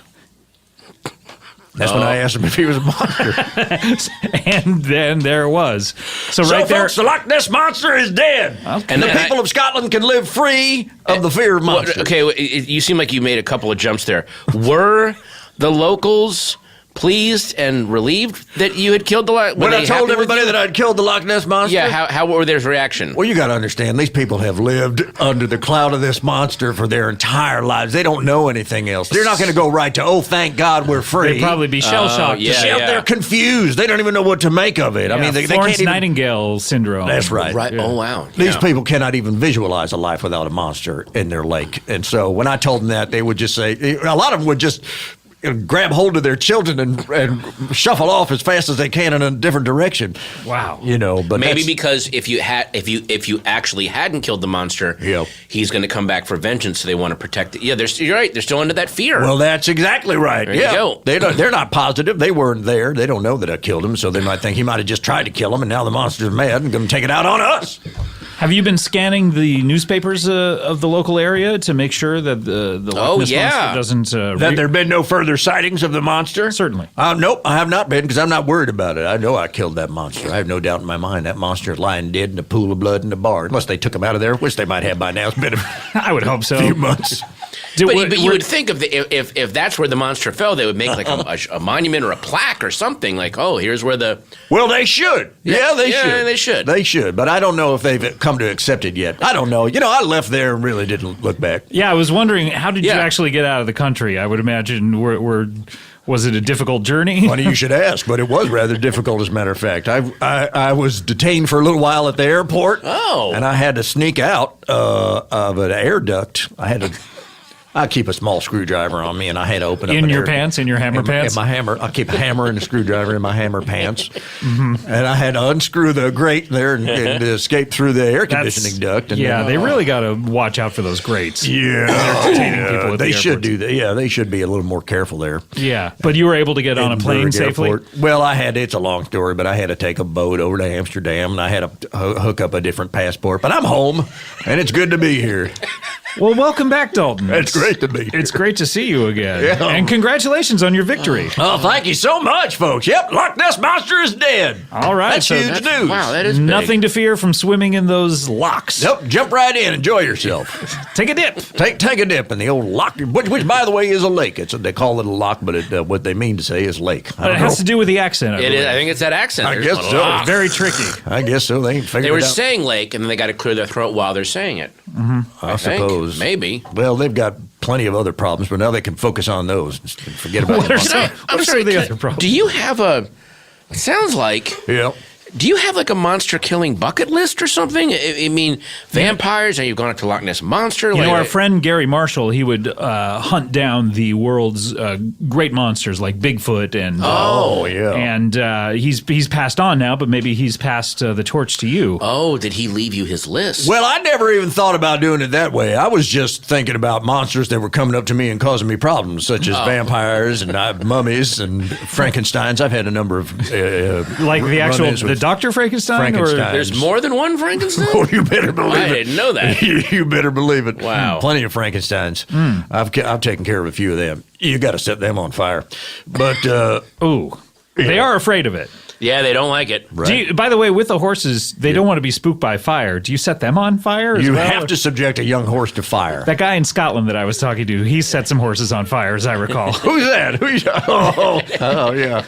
That's when I asked him if he was a monster. And then there it was. So folks, the Loch Ness Monster is dead. Okay. And the people of Scotland can live free of the fear of monsters. Okay, you seem like you made a couple of jumps there. Were the locals pleased and relieved that you had killed the Loch Ness Monster? When I told everybody that I'd killed the Loch Ness Monster? Yeah, how were their reaction? Well, you got to understand, these people have lived under the cloud of this monster for their entire lives. They don't know anything else. They're not going to go right to, "Oh, thank God we're free." They'd probably be shell-shocked. They're confused. They don't even know what to make of it. Yeah, I mean, they Florence can't even... Nightingale syndrome. That's right. Yeah. Oh, wow. These people cannot even visualize a life without a monster in their lake. And so when I told them that, they would just say, a lot of them would just grab hold of their children and shuffle off as fast as they can in a different direction. Wow. But maybe because if you actually hadn't killed the monster, he's going to come back for vengeance, so they want to protect it. Yeah, you're right. They're still under that fear. Well, that's exactly right. There you go. They're not positive. They weren't there. They don't know that I killed him, so they might think he might have just tried to kill him, and now the monster's mad and going to take it out on us. Have you been scanning the newspapers of the local area to make sure that the Loch Ness Monster doesn't... that there have been no further sightings of the monster? Certainly. Nope, I have not been, because I'm not worried about it. I know I killed that monster. I have no doubt in my mind that monster is lying dead in a pool of blood in the bar. Unless they took him out of there, which they might have by now. It's been I would hope so. few months. But you would think if that's where the monster fell, they would make like a monument or a plaque or something. Like, oh, here's where the... Well, they should. Yeah, they should. They should. They should. But I don't know if they've come to accept it yet. I don't know. I left there and really didn't look back. Yeah, I was wondering, how did you actually get out of the country? I would imagine was it a difficult journy? Funny you should ask, but it was rather difficult, as a matter of fact. I was detained for a little while at the airport. Oh. And I had to sneak out of an air duct. I keep a small screwdriver on me, and I had to open up in your pants, in your hammer pants. In my hammer, I keep a hammer and a screwdriver in my hammer pants, and I had to unscrew the grate there and escape through the air conditioning duct. And they really got to watch out for those grates. Yeah, people at they the should do that. Yeah, they should be a little more careful there. Yeah, but you were able to get on a plane safely. Well, it's a long story, but I had to take a boat over to Amsterdam, and I had to hook up a different passport. But I'm home, and it's good to be here. Well, welcome back, Dalton. It's great to be here. It's great to see you again. Yeah. And congratulations on your victory. Oh, thank you so much, folks. Yep, Loch Ness Monster is dead. All right. That's huge news. Wow, that is big. Nothing to fear from swimming in those locks. Nope, jump right in. Enjoy yourself. Take a dip. Take a dip in the old loch, which by the way, is a lake. They call it a loch, but what they mean to say is lake. But it has to do with the accent. I think it's that accent. I guess so. Very tricky. I guess so. They ain't figured it out. They were saying lake, and then they got to clear their throat while they're saying it. Mm-hmm. I suppose. Maybe. Well, they've got plenty of other problems, but now they can focus on those and forget about what are the other problems? Do you have it sounds like... Yeah. Do you have like a monster killing bucket list or something? I mean, vampires, and you've gone up to Loch Ness Monster? Our friend Gary Marshall, he would hunt down the world's great monsters like Bigfoot and... And he's passed on now, but maybe he's passed the torch to you. Oh, did he leave you his list? Well, I never even thought about doing it that way. I was just thinking about monsters that were coming up to me and causing me problems, such as vampires and mummies and Frankensteins. I've had a number of... like the actual... Dr. Frankenstein? Or there's more than one Frankenstein? Oh, you better believe it. I didn't know that. You better believe it. Wow. Plenty of Frankensteins. I've taken care of a few of them. You got to set them on fire. But, they are afraid of it. Yeah, they don't like it. Right. By the way, with the horses, they don't want to be spooked by fire. Do you set them on fire as well? You have to subject a young horse to fire. That guy in Scotland that I was talking to, he set some horses on fire, as I recall. Who's that? Oh, yeah.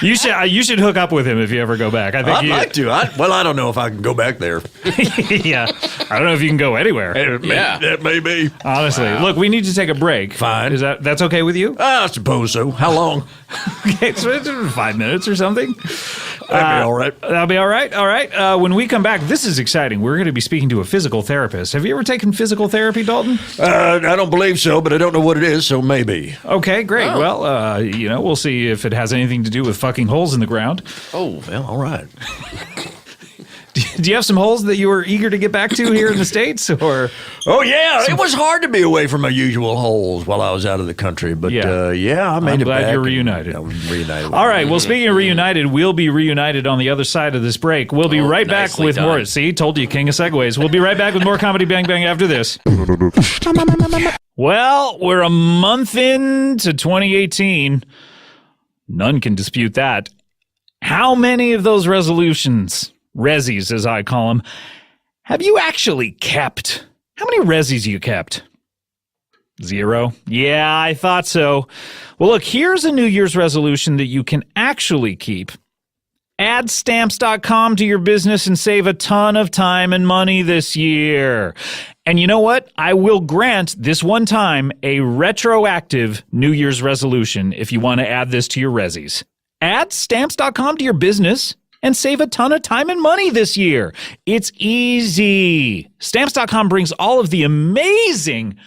You should hook up with him if you ever go back. I'd like to. I don't know if I can go back there. Yeah. I don't know if you can go anywhere. That may be. Honestly. Wow. Look, we need to take a break. Fine. That's okay with you? I suppose so. How long? Okay, so it's 5 minutes or something. That'll be all right. That'll be all right. All right. When we come back, this is exciting. We're going to be speaking to a physical therapist. Have you ever taken physical therapy, Dalton? I don't believe so, but I don't know what it is, so maybe. Okay, great. Oh. Well, we'll see if it has anything to do with fucking holes in the ground. Oh, well, all right. Do you have some holes that you were eager to get back to here in the States? Or it was hard to be away from my usual holes while I was out of the country. But I made it back. I'm glad you're reunited. Reunited. All right. Well, speaking of reunited, we'll be reunited on the other side of this break. We'll be right back with more. See, told you, king of segues. We'll be right back with more Comedy Bang Bang after this. Well, we're a month into 2018. None can dispute that. How many of those resolutions, resis as I call them, have you actually kept? How many resis you kept? 0? Yeah, I thought so. Well, look, here's a New Year's resolution that you can actually keep. Add stamps.com to your business and save a ton of time and money this year. And you know what? I will grant this one time a retroactive New Year's resolution if you want to add this to your resis. Add stamps.com to your business and save a ton of time and money this year. It's easy. Stamps.com brings all of the amazing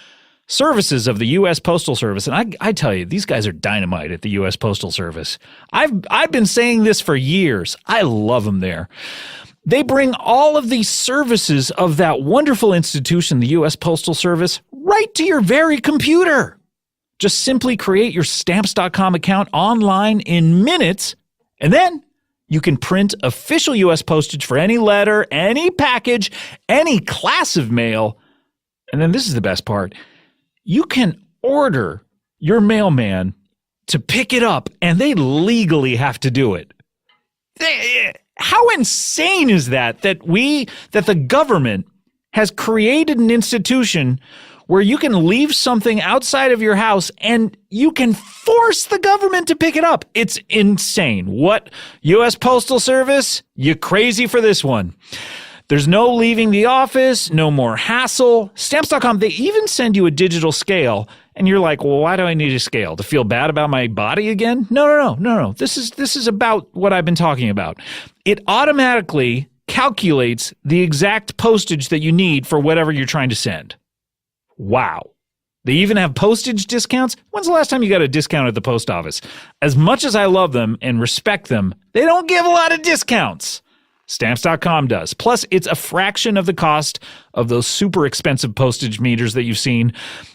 services of the U.S. Postal Service. And I tell you, these guys are dynamite at the U.S. Postal Service. I've been saying this for years. I love them there. They bring all of these services of that wonderful institution, the U.S. Postal Service, right to your very computer. Just simply create your Stamps.com account online in minutes, and then You can print official U.S. postage for any letter, any package, any class of mail. And then this is the best part. You can order your mailman to pick it up, and they legally have to do it. How insane is that that the government has created an institution where you can leave something outside of your house and you can force the government to pick it up. It's insane. What? U.S. Postal Service? You crazy for this one. There's no leaving the office, no more hassle. Stamps.com, they even send you a digital scale, and you're like, well, why do I need a scale? To feel bad about my body again? No. This is about what I've been talking about. It automatically calculates the exact postage that you need for whatever you're trying to send. Wow. They even have postage discounts. When's the last time you got a discount at the post office? As much as I love them and respect them, they don't give a lot of discounts. Stamps.com does. Plus, it's a fraction of the cost of those super expensive postage meters that you've seen.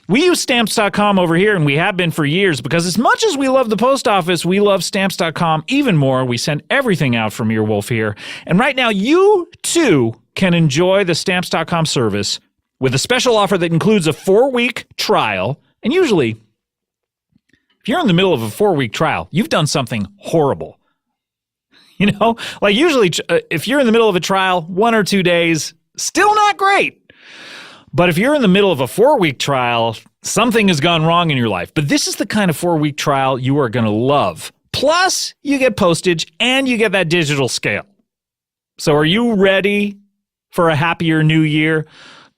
We use Stamps.com over here, and we have been for years, because as much as we love the post office, we love Stamps.com even more. We send everything out from Earwolf here. And right now, you too can enjoy the Stamps.com service with a special offer that includes a 4-week trial. And usually, if you're in the middle of a 4-week trial, you've done something horrible. You know, like usually if you're in the middle of a trial, 1 or 2 days, still not great. But if you're in the middle of a 4-week trial, something has gone wrong in your life. But this is the kind of 4-week trial you are going to love. Plus, you get postage and you get that digital scale. So are you ready for a happier new year?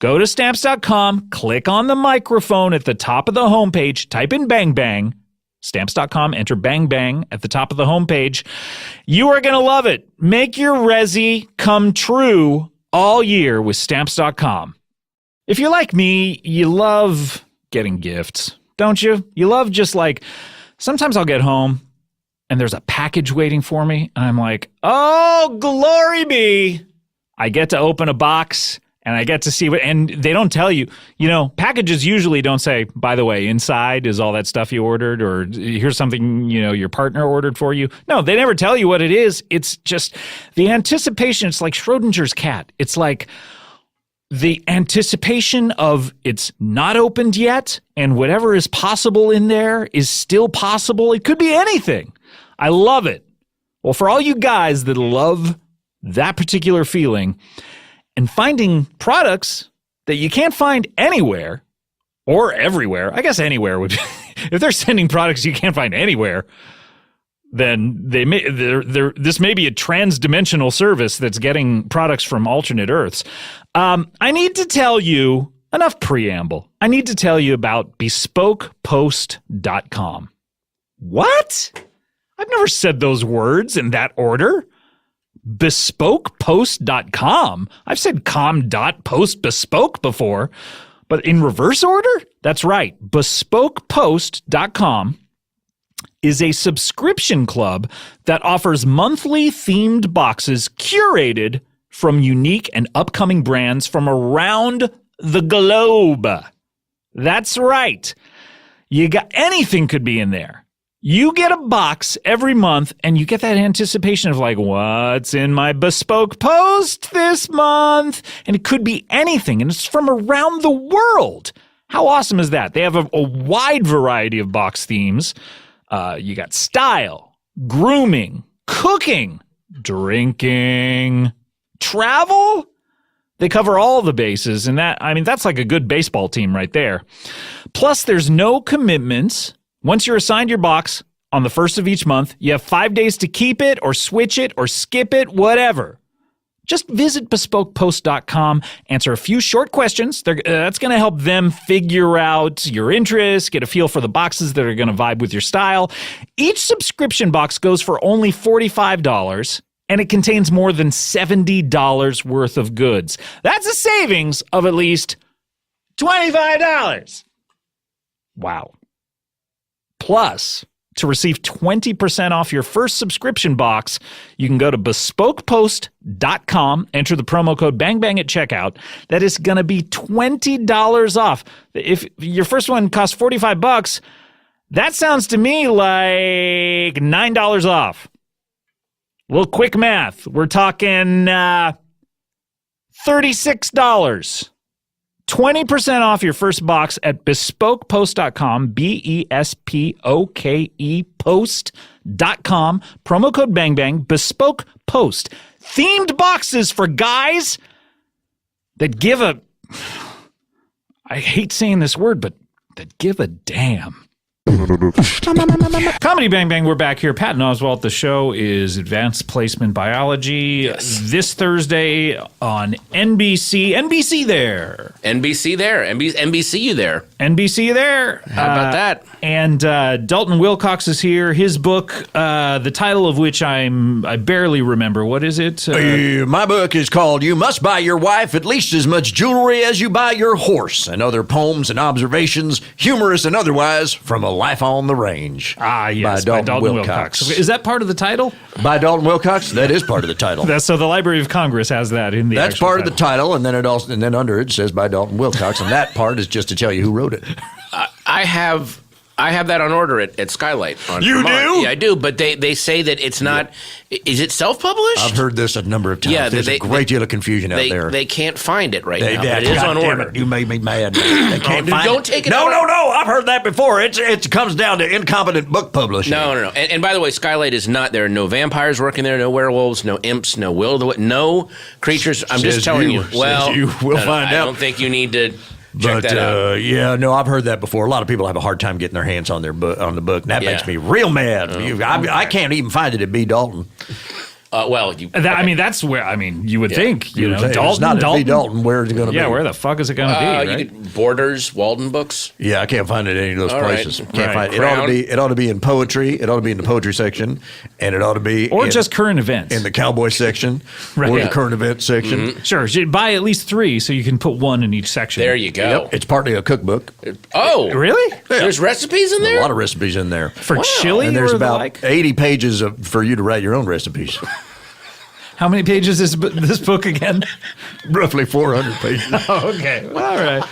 Go to Stamps.com, click on the microphone at the top of the homepage, type in Bang Bang. Stamps.com, enter Bang Bang at the top of the homepage. You are going to love it. Make your resi come true all year with Stamps.com. If you're like me, you love getting gifts, don't you? You love just like, sometimes I'll get home and there's a package waiting for me, and I'm like, oh, glory be. I get to open a box, and I get to see what, and they don't tell you, packages usually don't say, by the way, inside is all that stuff you ordered, or here's something, your partner ordered for you. No, they never tell you what it is. It's just the anticipation. It's like Schrodinger's cat. It's like the anticipation of it's not opened yet, and whatever is possible in there is still possible. It could be anything. I love it. Well, for all you guys that love that particular feeling, and finding products that you can't find anywhere or everywhere. I guess anywhere would be, if they're sending products you can't find anywhere, then this may be a trans-dimensional service that's getting products from alternate Earths. I need to tell you, enough preamble, I need to tell you about bespokepost.com. What? I've never said those words in that order. Bespokepost.com. I've said com.postbespoke before, but in reverse order? That's right. Bespokepost.com is a subscription club that offers monthly themed boxes curated from unique and upcoming brands from around the globe. That's right. You got anything could be in there. You get a box every month, and you get that anticipation of like, what's in my bespoke post this month? And it could be anything, and it's from around the world. How awesome is that? They have a wide variety of box themes. You got style, grooming, cooking, drinking, travel. They cover all the bases, and that's like a good baseball team right there. Plus, there's no commitments. Once you're assigned your box on the first of each month, you have 5 days to keep it or switch it or skip it, whatever. Just visit bespokepost.com, answer a few short questions. That's going to help them figure out your interests, get a feel for the boxes that are going to vibe with your style. Each subscription box goes for only $45, and it contains more than $70 worth of goods. That's a savings of at least $25. Wow. Plus, to receive 20% off your first subscription box, you can go to bespokepost.com, enter the promo code BANGBANG at checkout. That is going to be $20 off. If your first one costs $45, that sounds to me like $9 off. Well, quick math. We're talking $36. 20% off your first box at bespokepost.com, BESPOKE post.com. Promo code BANGBANG, Bespoke Post. Themed boxes for guys that give a... I hate saying this word, but that give a damn. Comedy Bang Bang, we're back here. Patton Oswalt. The show is Advanced Placement Biology. Yes. This Thursday on NBC. NBC there. NBC there. NBC you there. NBC you there. How about that? And Dalton Wilcox is here. His book, the title of which I barely remember. What is it? My book is called You Must Buy Your Wife at Least as Much Jewelry as You Buy Your Horse, and Other Poems and Observations, Humorous and Otherwise, from a Life on the Range. Yes, by Dalton Wilcox. Is that part of the title? By Dalton Wilcox? That is part of the title. So the Library of Congress has that in the That's part of the title, and then under it says by Dalton Wilcox, and that part is just to tell you who wrote it. I have that on order at Skylight. You do? Yeah, I do. But they say that it's not. Yeah. Is it self-published? I've heard this a number of times. Yeah, there's a great deal of confusion out there. They can't find it right now. But it is on order. You made me mad. They can't find Don't take it. No. I've heard that before. It comes down to incompetent book publishing. No. And by the way, Skylight is not. There are no vampires working there. No werewolves. No imps. No no creatures. I'm just telling you. Well, we'll find out. I don't think you need to. Check that out. I've heard that before. A lot of people have a hard time getting their hands on the book. And that makes me real mad. I can't even find it at B. Dalton. That's where you would think. Dalton. It's not at B. Dalton. Where is it going to be? Yeah, where the fuck is it going to be? Right? You could Borders, Walden Books. Yeah, I can't find it at any of those places. Right. Can't find it. It ought to be in poetry. It ought to be in the poetry section, and it ought to be just current events in the cowboy section or the current events section. Mm-hmm. Sure, you should buy at least 3 so you can put 1 in each section. There you go. Yep. It's partly a cookbook. Oh, really? Yeah. There's recipes in there. A lot of recipes in there for chili. And there's about 80 pages for you to write your own recipes. How many pages is this book again? Roughly 400 pages. Oh, okay. Well, all right.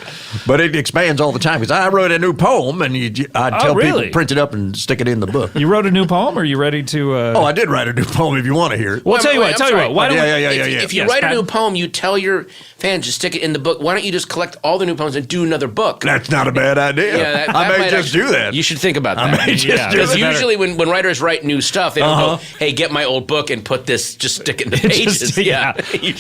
But it expands all the time because I wrote a new poem and I'd tell people to print it up and stick it in the book. You wrote a new poem? Or are you ready to... I did write a new poem if you want to hear it. Well, tell you what. Why don't If you write a new poem, you tell your fans to stick it in the book. Why don't you just collect all the new poems and do another book? That's not a bad idea. Yeah, I may just do that. You should think about that. I may just do that. Because usually when writers write new stuff, they don't go, hey, get my old book and put this, just stick it in the pages. Yeah.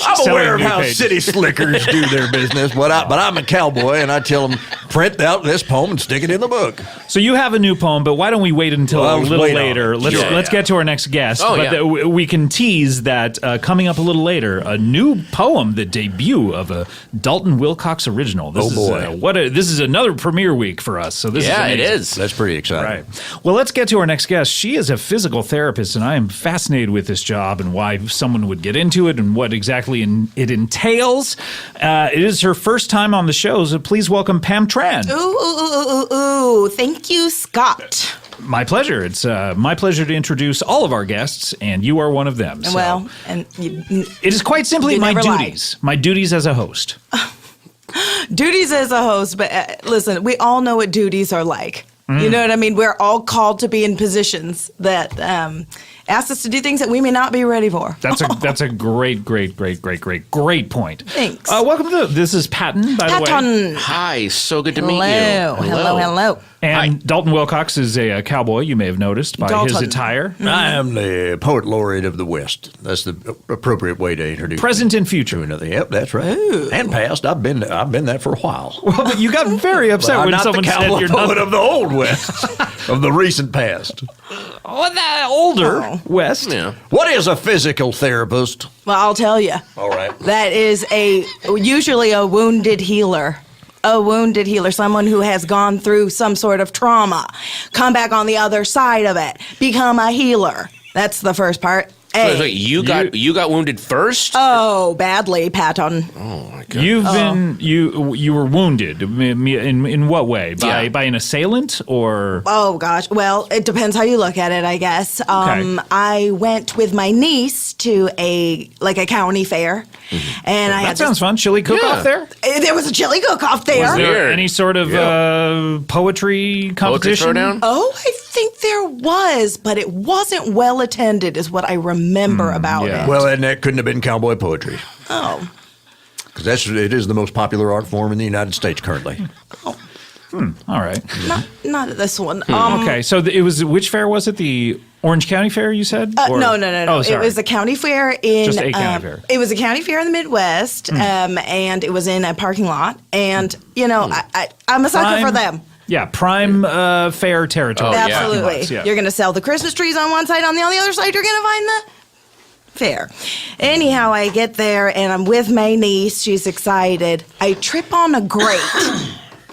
I'm aware of how city slickers do their business, but I'm a cowboy and I tell them, print out this poem and stick it in the book. So you have a new poem, but why don't we wait until a little later? Let's get to our next guest. We can tease that coming up a little later, a new poem, the debut of a Dalton Wilcox original. This is another premiere week for us. So this is amazing. It is. That's pretty exciting. Right. Well, let's get to our next guest. She is a physical therapist, and I am fascinated with this job and why someone would get into it and what exactly it entails. It is her first time on the show, so please welcome Pam Tran. Ooh. Thank you, Scott. My pleasure. It's my pleasure to introduce all of our guests, and you are one of them. So well, it is quite simply my duties. My duties as a host. Duties as a host, but listen, we all know what duties are like. You know what I mean? We're all called to be in positions that ask us to do things that we may not be ready for. That's a great point. Thanks. Welcome to this is Patton, by the way. Hi, so good to meet you. Hello. And Dalton Wilcox is a cowboy, you may have noticed by his attire. Mm-hmm. I am the poet laureate of the West. That's the appropriate way to introduce present and future. Another. Yep, that's right. Ooh. And past. I've been that for a while. Well, but you got very upset when someone said you're not of the old West, of the recent past. That older West. Yeah. What is a physical therapist? Well, I'll tell you. All right. That is usually a wounded healer. A wounded healer, someone who has gone through some sort of trauma, come back on the other side of it, become a healer. That's the first part. Wait, you got wounded first? Oh, badly, Patton. Oh my God. You've been you were wounded in what way? By an assailant or? Oh gosh, well, it depends how you look at it, I guess. Okay. I went with my niece to a county fair, and that sounds fun. Chili cook-off there? There was a chili cook-off there. Was there any sort of poetry competition? Poetry throwdown? Oh, I think there was, but it wasn't well attended, is what I remember. remember about yeah. it. Well, and that couldn't have been cowboy poetry. Oh. Because it is the most popular art form in the United States currently. All right. Not this one. Okay, so it was, which fair was it? The Orange County Fair, you said? Or- No. Oh, It sorry. was a county fair in. Just a county fair. It was a county fair in the Midwest, and it was in a parking lot. And I'm a sucker for them. Yeah, prime fair territory. Oh, yeah. Absolutely. Yeah. You're going to sell the Christmas trees on one side. On the other side, you're going to find the fair. Anyhow, I get there and I'm with my niece. She's excited. I trip on a grate.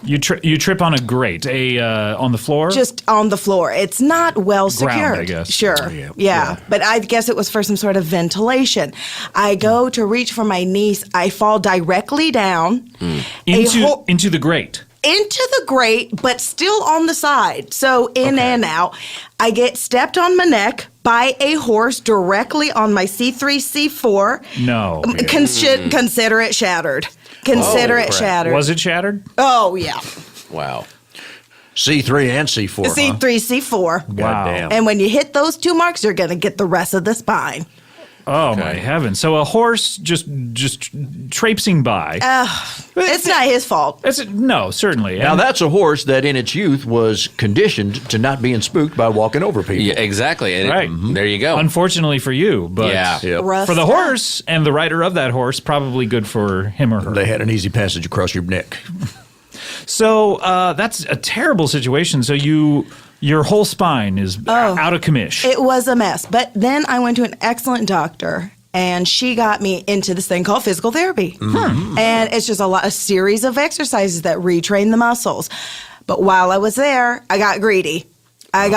You trip on a grate, on the floor? Just on the floor. It's not well Ground, secured. I guess. Sure. Yeah. But I guess it was for some sort of ventilation. I go to reach for my niece. I fall directly down. into the grate. Into the grate, but still on the side. So in and out. I get stepped on my neck by a horse directly on my C3, C4. No. Consider it shattered. Consider it shattered. Was it shattered? Oh, yeah. Wow. C3 and C4. C3, C4. Wow. Goddamn. And when you hit those two marks, you're going to get the rest of the spine. Oh, my heavens. So a horse just traipsing by. It's not his fault. No, certainly. Now, And- that's a horse that in its youth was conditioned to not being spooked by walking over people. Yeah, exactly. And Right. there you go. Unfortunately for you, but Yeah. Yep. Rough for the stuff. horse and the rider of that horse, probably good for him or her. They had an easy passage across your neck. So that's a terrible situation. So your whole spine is out of commish. It was a mess. But then I went to an excellent doctor, and she got me into this thing called physical therapy. And it's just a series of exercises that retrain the muscles. But while I was there, I got greedy. And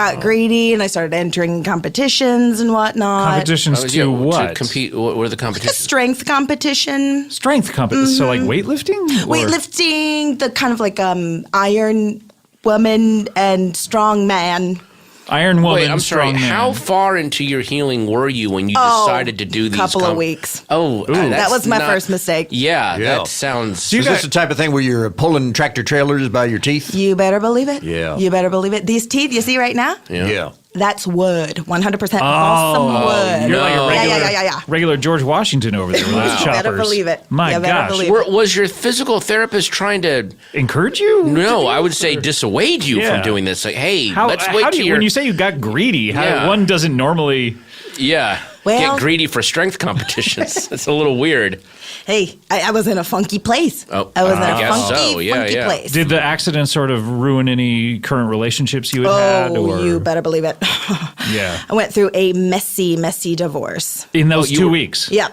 I started entering competitions and whatnot. Competitions Oh, to yeah, what? To compete. What were the A competitions? strength competition, Strength competition. So like weightlifting? Or- weightlifting, the kind of like Iron Woman and Strong Man. Iron Woman, Wait, I'm sorry. strong man. How far into your healing were you when you decided to do these? Couple of weeks. Oh, That was my first mistake. Yeah, Yeah. that sounds. You Is this the type of thing where you're pulling tractor trailers by your teeth? You better believe it. Yeah. You better believe it. These teeth you see right now, Yeah. that's wood. 100% balsam wood. You're like a No. regular, Yeah. regular George Washington over there with those You choppers. better believe it. My You better gosh. believe it. Was your physical therapist trying to? Encourage you? No, I would say dissuade you Yeah. from doing this. Like, hey, How, let's how wait do till you, when you say you got greedy, Yeah. one doesn't normally... yeah, Well- get greedy for strength competitions. It's a little weird. Hey, I was in a funky place. Oh, I was in I a guess funky, so. Yeah, funky yeah. place. Did the accident sort of ruin any current relationships you had had? Or, You better believe it. Yeah. I went through a messy divorce. In those you 2 were- weeks? Yeah.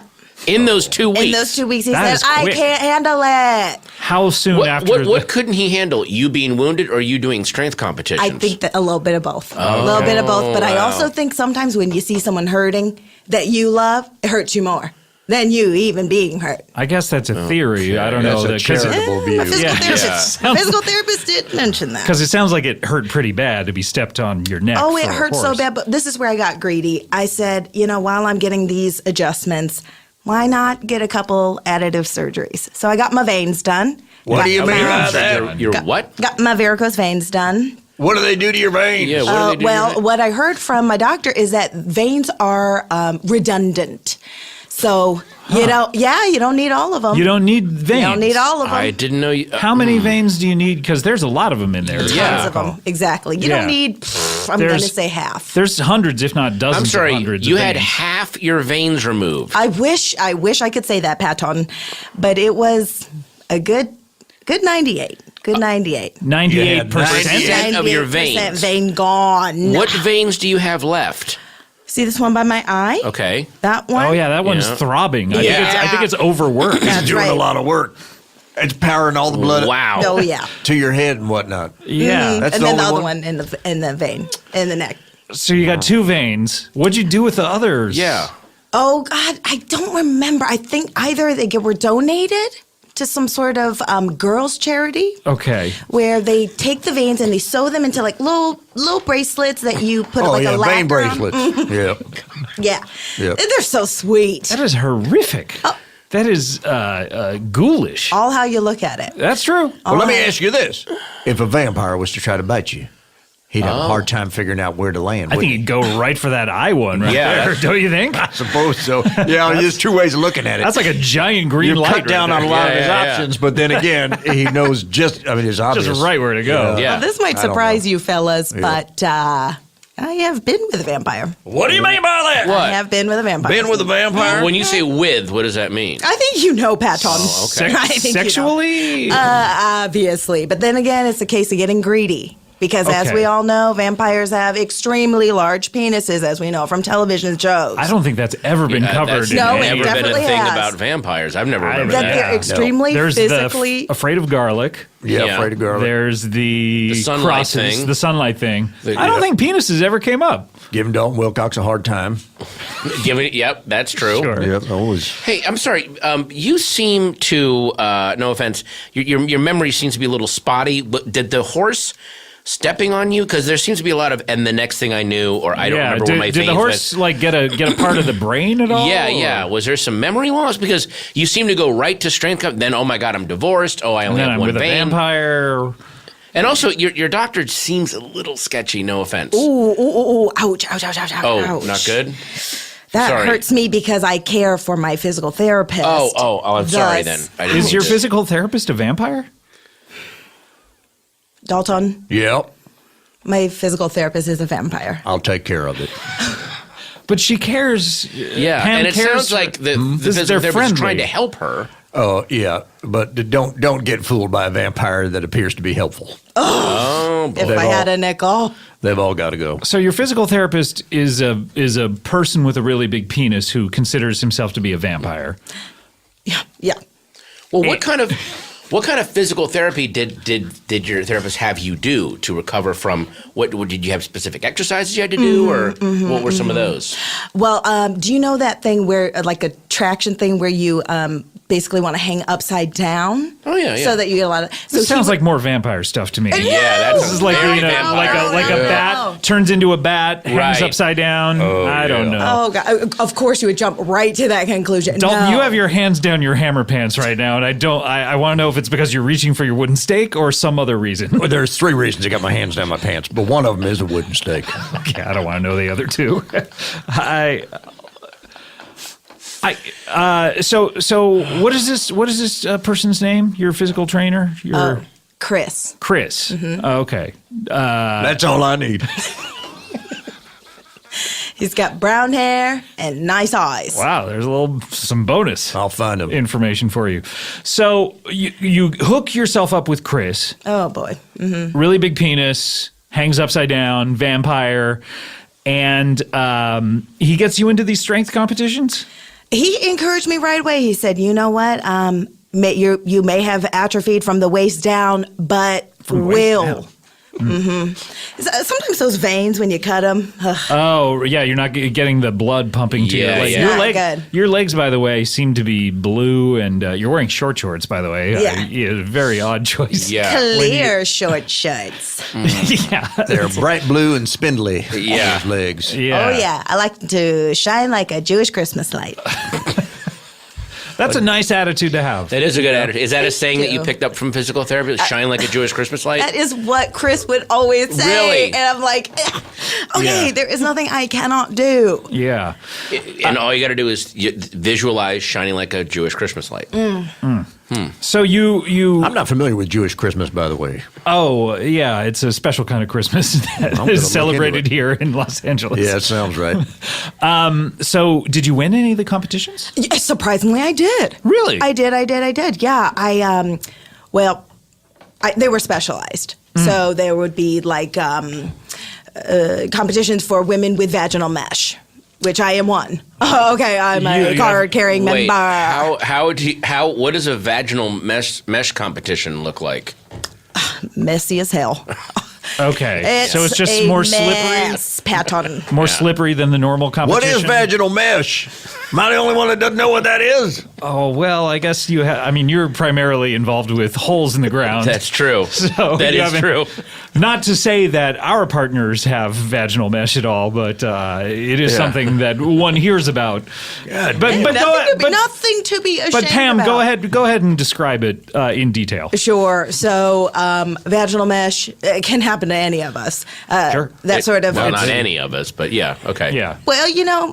In those 2 weeks. In those 2 weeks, he That said, is I quick. can't handle it. How soon What, after... what, the- what couldn't he handle? You being wounded or you doing strength competitions? I think that a little bit of both. A little bit of both. But I wow. also think sometimes when you see someone hurting that you love, it hurts you more than you even being hurt. I guess that's a theory. I don't That's know. a charitable view. My physical, Yeah. therapist, my physical therapist did mention that. Because it sounds like it hurt pretty bad to be stepped on your neck. Oh, it for a hurt so horse. bad, but this is where I got greedy. I said, while I'm getting these adjustments, why not get a couple additive surgeries? So I got my veins done. What do you mean by So that? You're what? Got my varicose veins done. What do they do to your veins? Yeah, what do they do? Well, what I heard from my doctor is that veins are redundant. So, you don't need all of them. You don't need veins. You don't need all of them. I didn't know you. How many veins do you need? Because there's a lot of them in there. Tons of them. Exactly. You don't Yeah. need, I'm going to There's- say half. There's hundreds, if not dozens I'm sorry, of hundreds you of had veins. half your veins removed. I wish I could say that, Patton, but it was a good 98. Good 98. 98%? 98%? of your 98% veins. vein gone. What veins do you have left? See this one by my eye? Okay. That one? Oh, yeah, that one's Yeah. throbbing. I Yeah. think it's overworked. That's Doing right. a lot of work. It's powering all the blood Wow. Oh, yeah. to your head and whatnot. Yeah. That's and the then the only other one? one in the vein, in the neck. So you got 2 veins. What'd you do with the others? Yeah. Oh, God, I don't remember. I think either they were donated to some sort of girls' charity Okay. where they take the veins and they sew them into like little bracelets that you put Oh, like yeah, a vein lacquer on. bracelets. Yeah. Yeah. Yep. They're so sweet. That is horrific. Oh. That is ghoulish. All how you look at it. That's true. Well, let me ask you this. If a vampire was to try to bite you, he'd have a hard time figuring out where to land. I think he'd go right for that eye one right there, don't you think? I suppose so. Yeah, there's two ways of looking at it. That's like a giant green you light cut down right on a there. lot of his options, but then again, he knows it's obvious. Just right where to go. Yeah. Well, this might I don't surprise know. you fellas, but I have been with a vampire. What do you mean by that? What? I have been with a vampire. Been with a vampire? When you say with, what does that mean? I think you know, Patton. okay. I think you know. Sexually? Obviously. But then again, it's a case of getting greedy. Because as Okay. we all know, vampires have extremely large penises, as we know from television shows. I don't think that's ever been covered. That's in No, any- it never been a definitely thing has. about vampires. I've never remembered that that. they're extremely There's physically. the Afraid of Garlic. Yeah, Yeah. afraid of garlic. There's the sunlight crosses, thing. the sunlight thing. The- I don't yeah. think penises ever came up. Giving Dalton Wilcox a hard time. Yep, that's true. Sure. Yep, always. Hey, I'm sorry. You seem to, no offense, your memory seems to be a little spotty. But did the horse stepping on you? Because there seems to be a lot of, and the next thing I knew, or I don't remember what my did thing the horse like get a part of the brain at all? Yeah, or- yeah. Was there some memory loss? Because you seem to go right to strength. Then, oh my God, I'm divorced. Oh, I And only then have I'm one with a vein. vampire. And also, your doctor seems a little sketchy. No offense. Ooh, ouch, ouch, ouch, ouch, ouch. Oh, not good. That Sorry. hurts me because I care for my physical therapist. Oh, I'm sorry then. Thus- I didn't Is mean your to- physical therapist a vampire? Dalton, Yep, my physical therapist is a vampire. I'll take care of it. But she cares. Yeah, Pam and it cares sounds for- like the This- physical they're therapist is friendly. trying to help her. Oh, yeah, but don't get fooled by a vampire that appears to be helpful. Oh, If They've I had all- a nickel. They've all got to go. So your physical therapist is a person with a really big penis who considers himself to be a vampire. Yeah. well, what kind of physical therapy did your therapist have you do to recover from? What did you have specific exercises you had to do, or what were some of those? Well, do you know that thing where, like a traction thing where you basically want to hang upside down? Oh, yeah. So that you get a lot of. So This sounds like more vampire stuff to me. Yeah, that's This is like very you know, vampire. like a bat turns into a bat, hangs Right. upside down. I don't know. Oh God! Of course, you would jump right to that conclusion. Dalton, No. you have your hands down your hammer pants right now, and I want to know if it's because you're reaching for your wooden stake or some other reason. Well, there's three reasons I got my hands down my pants, but one of them is a wooden stake. Okay, I don't want to know the other two. So what is this? What is this person's name? Your physical trainer? Your Chris. Chris. Okay. That's all I need. He's got brown hair and nice eyes. Wow, there's some bonus I'll find him. information for you. So you hook yourself up with Chris. Oh boy. Really big penis, hangs upside down, vampire, and he gets you into these strength competitions. He encouraged me right away. He said, "You know what? You may have atrophied from the waist down, but From the waist will." down. Sometimes those veins when you cut them. Oh yeah, you're not getting the blood pumping to your Yeah, legs. yeah. Not good. Your legs, by the way, seem to be blue, and you're wearing short shorts. By the way, Yeah. Very odd choice. Yeah. Clear short shorts. yeah. They're bright blue and spindly. Yeah. Those legs. Yeah. Oh yeah, I like to shine like a Jewish Christmas light. That's a nice attitude to have. That is a good attitude. Is that a saying that you you. picked up from physical therapy? Shine like a Jewish Christmas light? That is what Chris would always say. Really? And I'm like, okay, Yeah. there is nothing I cannot do. Yeah. And all you got to do is visualize shining like a Jewish Christmas light. So you I'm not familiar with Jewish Christmas, by the way. oh yeah, it's a special kind of Christmas that gonna is look celebrated into it. here in Los Angeles. Yeah, it sounds right. So did you win any of the competitions? Yeah, surprisingly, I did. Really? I did. Yeah, they were specialized. So there would be like competitions for women with vaginal mesh, which I am one. Oh, okay, I'm a You card-carrying Wait, member. what does a vaginal mesh competition look like? Messy as hell. Okay. So it's just a more slippery. mess, Patton. More slippery than the normal What competition. is vaginal mesh? Am I the only one that doesn't know what that is? Oh well, I guess you. You're primarily involved with holes in the ground. That's true. So That you is haven't- true. Not to say that our partners have vaginal mesh at all, but it is something that one hears about. God, But Nothing to be ashamed but Pam, about. go ahead and describe it in detail. Sure. So vaginal mesh can happen happen to any of us. Sure. That sort of. Well, not any of us, but yeah, okay. Yeah. Well,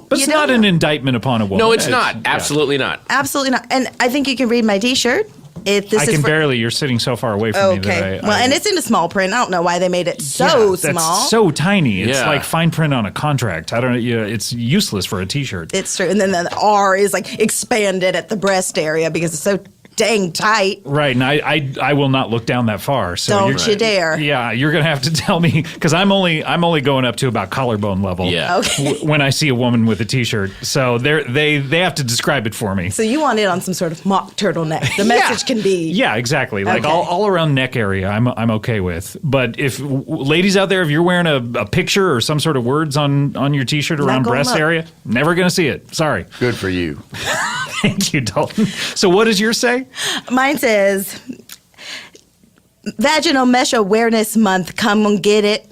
But it's not an indictment upon a woman. No, it's not. Absolutely not. Absolutely not. And I think you can read my T-shirt. I can barely. You're sitting so far away from me that and it's in a small print. I don't know why they made it so small. That's so tiny. It's like fine print on a contract. I don't know. It's useless for a T-shirt. It's true. And then the R is like expanded at the breast area because it's so dang tight. Right, and I will not look down that far. So don't you dare. Yeah, you're gonna have to tell me because I'm only going up to about collarbone level. Yeah. Okay. When I see a woman with a T-shirt, so they have to describe it for me. So you want it on some sort of mock turtleneck. The message can be. Yeah, exactly. Like all around neck area, I'm okay with. But if ladies out there, if you're wearing a picture or some sort of words on your T-shirt around breast area, never gonna see it. Sorry. Good for you. Thank you, Dalton. So what does yours say? Mine says, Vaginal Mesh Awareness Month. Come and get it.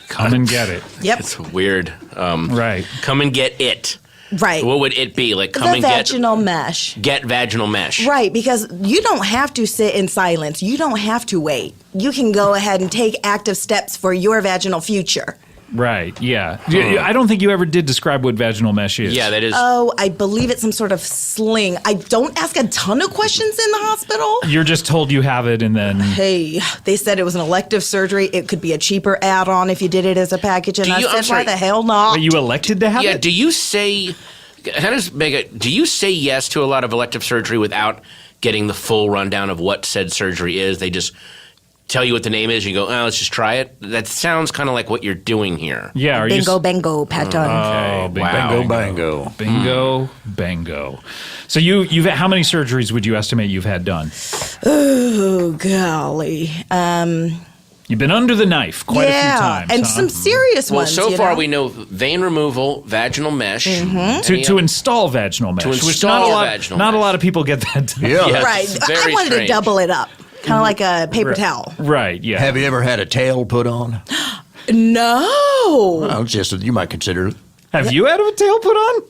Come and get it. Yep. It's weird. Right. Come and get it. Right. What would it be? Like come the and vaginal mesh. Get vaginal mesh. Right, because you don't have to sit in silence. You don't have to wait. You can go ahead and take active steps for your vaginal future. Right, yeah. I don't think you ever did describe what vaginal mesh is. Yeah, that is. Oh, I believe it's some sort of sling. I don't ask a ton of questions in the hospital. You're just told you have it and then... Hey, they said it was an elective surgery. It could be a cheaper add-on if you did it as a package. And I said, why the hell not? Are you elected to have it? Yeah, do you say... do you say yes to a lot of elective surgery without getting the full rundown of what said surgery is? They just... tell you what the name is, and you go, oh, let's just try it. That sounds kind of like what you're doing here. Yeah. Bingo, Patton. Oh, Bingo, bango. Bingo, bango. So you've how many surgeries would you estimate you've had done? Oh, golly. You've been under the knife quite a few times. And some serious ones. Well, so far we know vein removal, vaginal mesh. To install vaginal mesh. Which not a lot of people get that done. Yeah. Right. I wanted to double it up. Kind of like a paper towel. Right, yeah. Have you ever had a tail put on? No. Well, it's just you might consider it. Have you had a tail put on?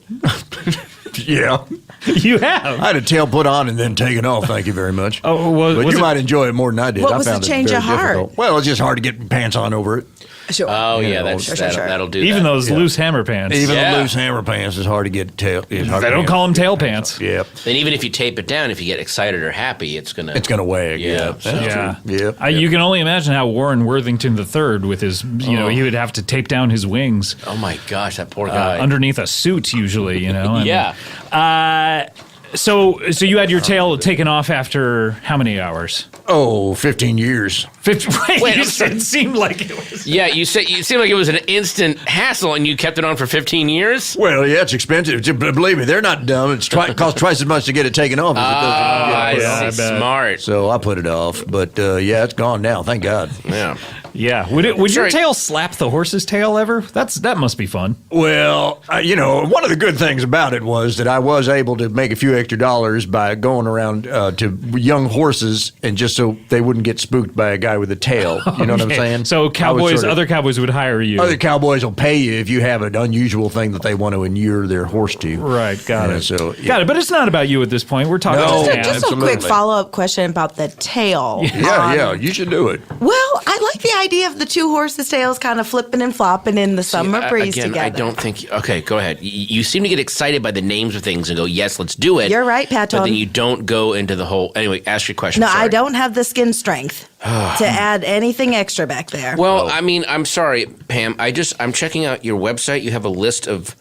Yeah. You have? I had a tail put on and then taken off, thank you very much. Oh, well, but you might enjoy it more than I did. What I was found the change it of very heart? difficult. Well, it's just hard to get pants on over it. Sure. Oh, yeah, Sure. that'll do Even that. those loose hammer pants. Even the loose hammer pants is hard to get tail. They don't call them tail pants. Yep. And even if you tape it down, if you get excited or happy, it's gonna wag. Yeah. That's true. Yeah. You can only imagine how Warren Worthington III with his, he would have to tape down his wings. Oh my gosh, that poor guy. Underneath a suit, usually, and, yeah. So you had your tail taken off after how many hours? Oh, 15 years. 50. Wait, it seemed like it was. Yeah, you seemed like it was an instant hassle, and you kept it on for 15 years. Well, yeah, it's expensive. Believe me, they're not dumb. It costs twice as much to get it taken off as it does. I see. Smart. So I put it off, but yeah, it's gone now. Thank God. Yeah. Yeah. Would your tail slap the horse's tail ever? That must be fun. Well, one of the good things about it was that I was able to make a few extra dollars by going around to young horses, and just so they wouldn't get spooked by a guy with a tail. You know what I'm saying? So other cowboys would hire you. Other cowboys will pay you if you have an unusual thing that they want to inure their horse to. Right. Got it. So, Got it. But it's not about you at this point. We're talking about just a quick follow-up question about the tail. Yeah, you should do it. Well, I like the idea of the two horses' tails kind of flipping and flopping in the summer breeze together. I don't think... Okay, go ahead. You seem to get excited by the names of things and go, yes, let's do it. You're right, Patton. But then you don't go into the whole... Anyway, ask your question. No, sorry. I don't have the skin strength to add anything extra back there. Well, I mean, I'm sorry, Pam. I'm checking out your website. You have a list of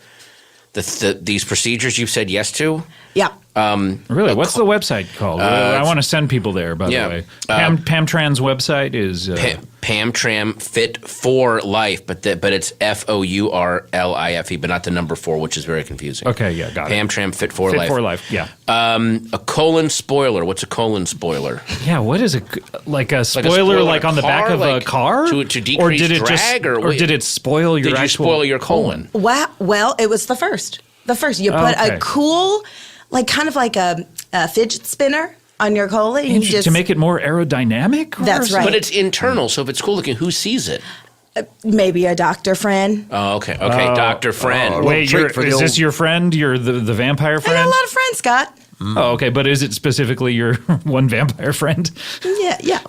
these procedures you've said yes to. Yeah. Really? What's the website called? I want to send people there, by the way. Pam Tran's website is... Pam Tram Fit for Life, but it's FOURLIFE, but not the number 4, which is very confusing. Okay, yeah, got it. Pam Tram Fit for Life. Fit for Life, yeah. A colon spoiler. What's a colon spoiler? Yeah, what is like a spoiler like on the back of a car? To decrease drag? Or did it spoil your Did you spoil your colon? Well, it was the first. You put a cool, kind of like a fidget spinner on your colon. To make it more aerodynamic? That's right. But it's internal, so if it's cool looking, who sees it? Maybe a doctor friend. Oh, okay. Dr. Friend. Wait, is this your friend? You're the vampire friend? I got a lot of friends, Scott. Oh, okay. But is it specifically your one vampire friend? Yeah.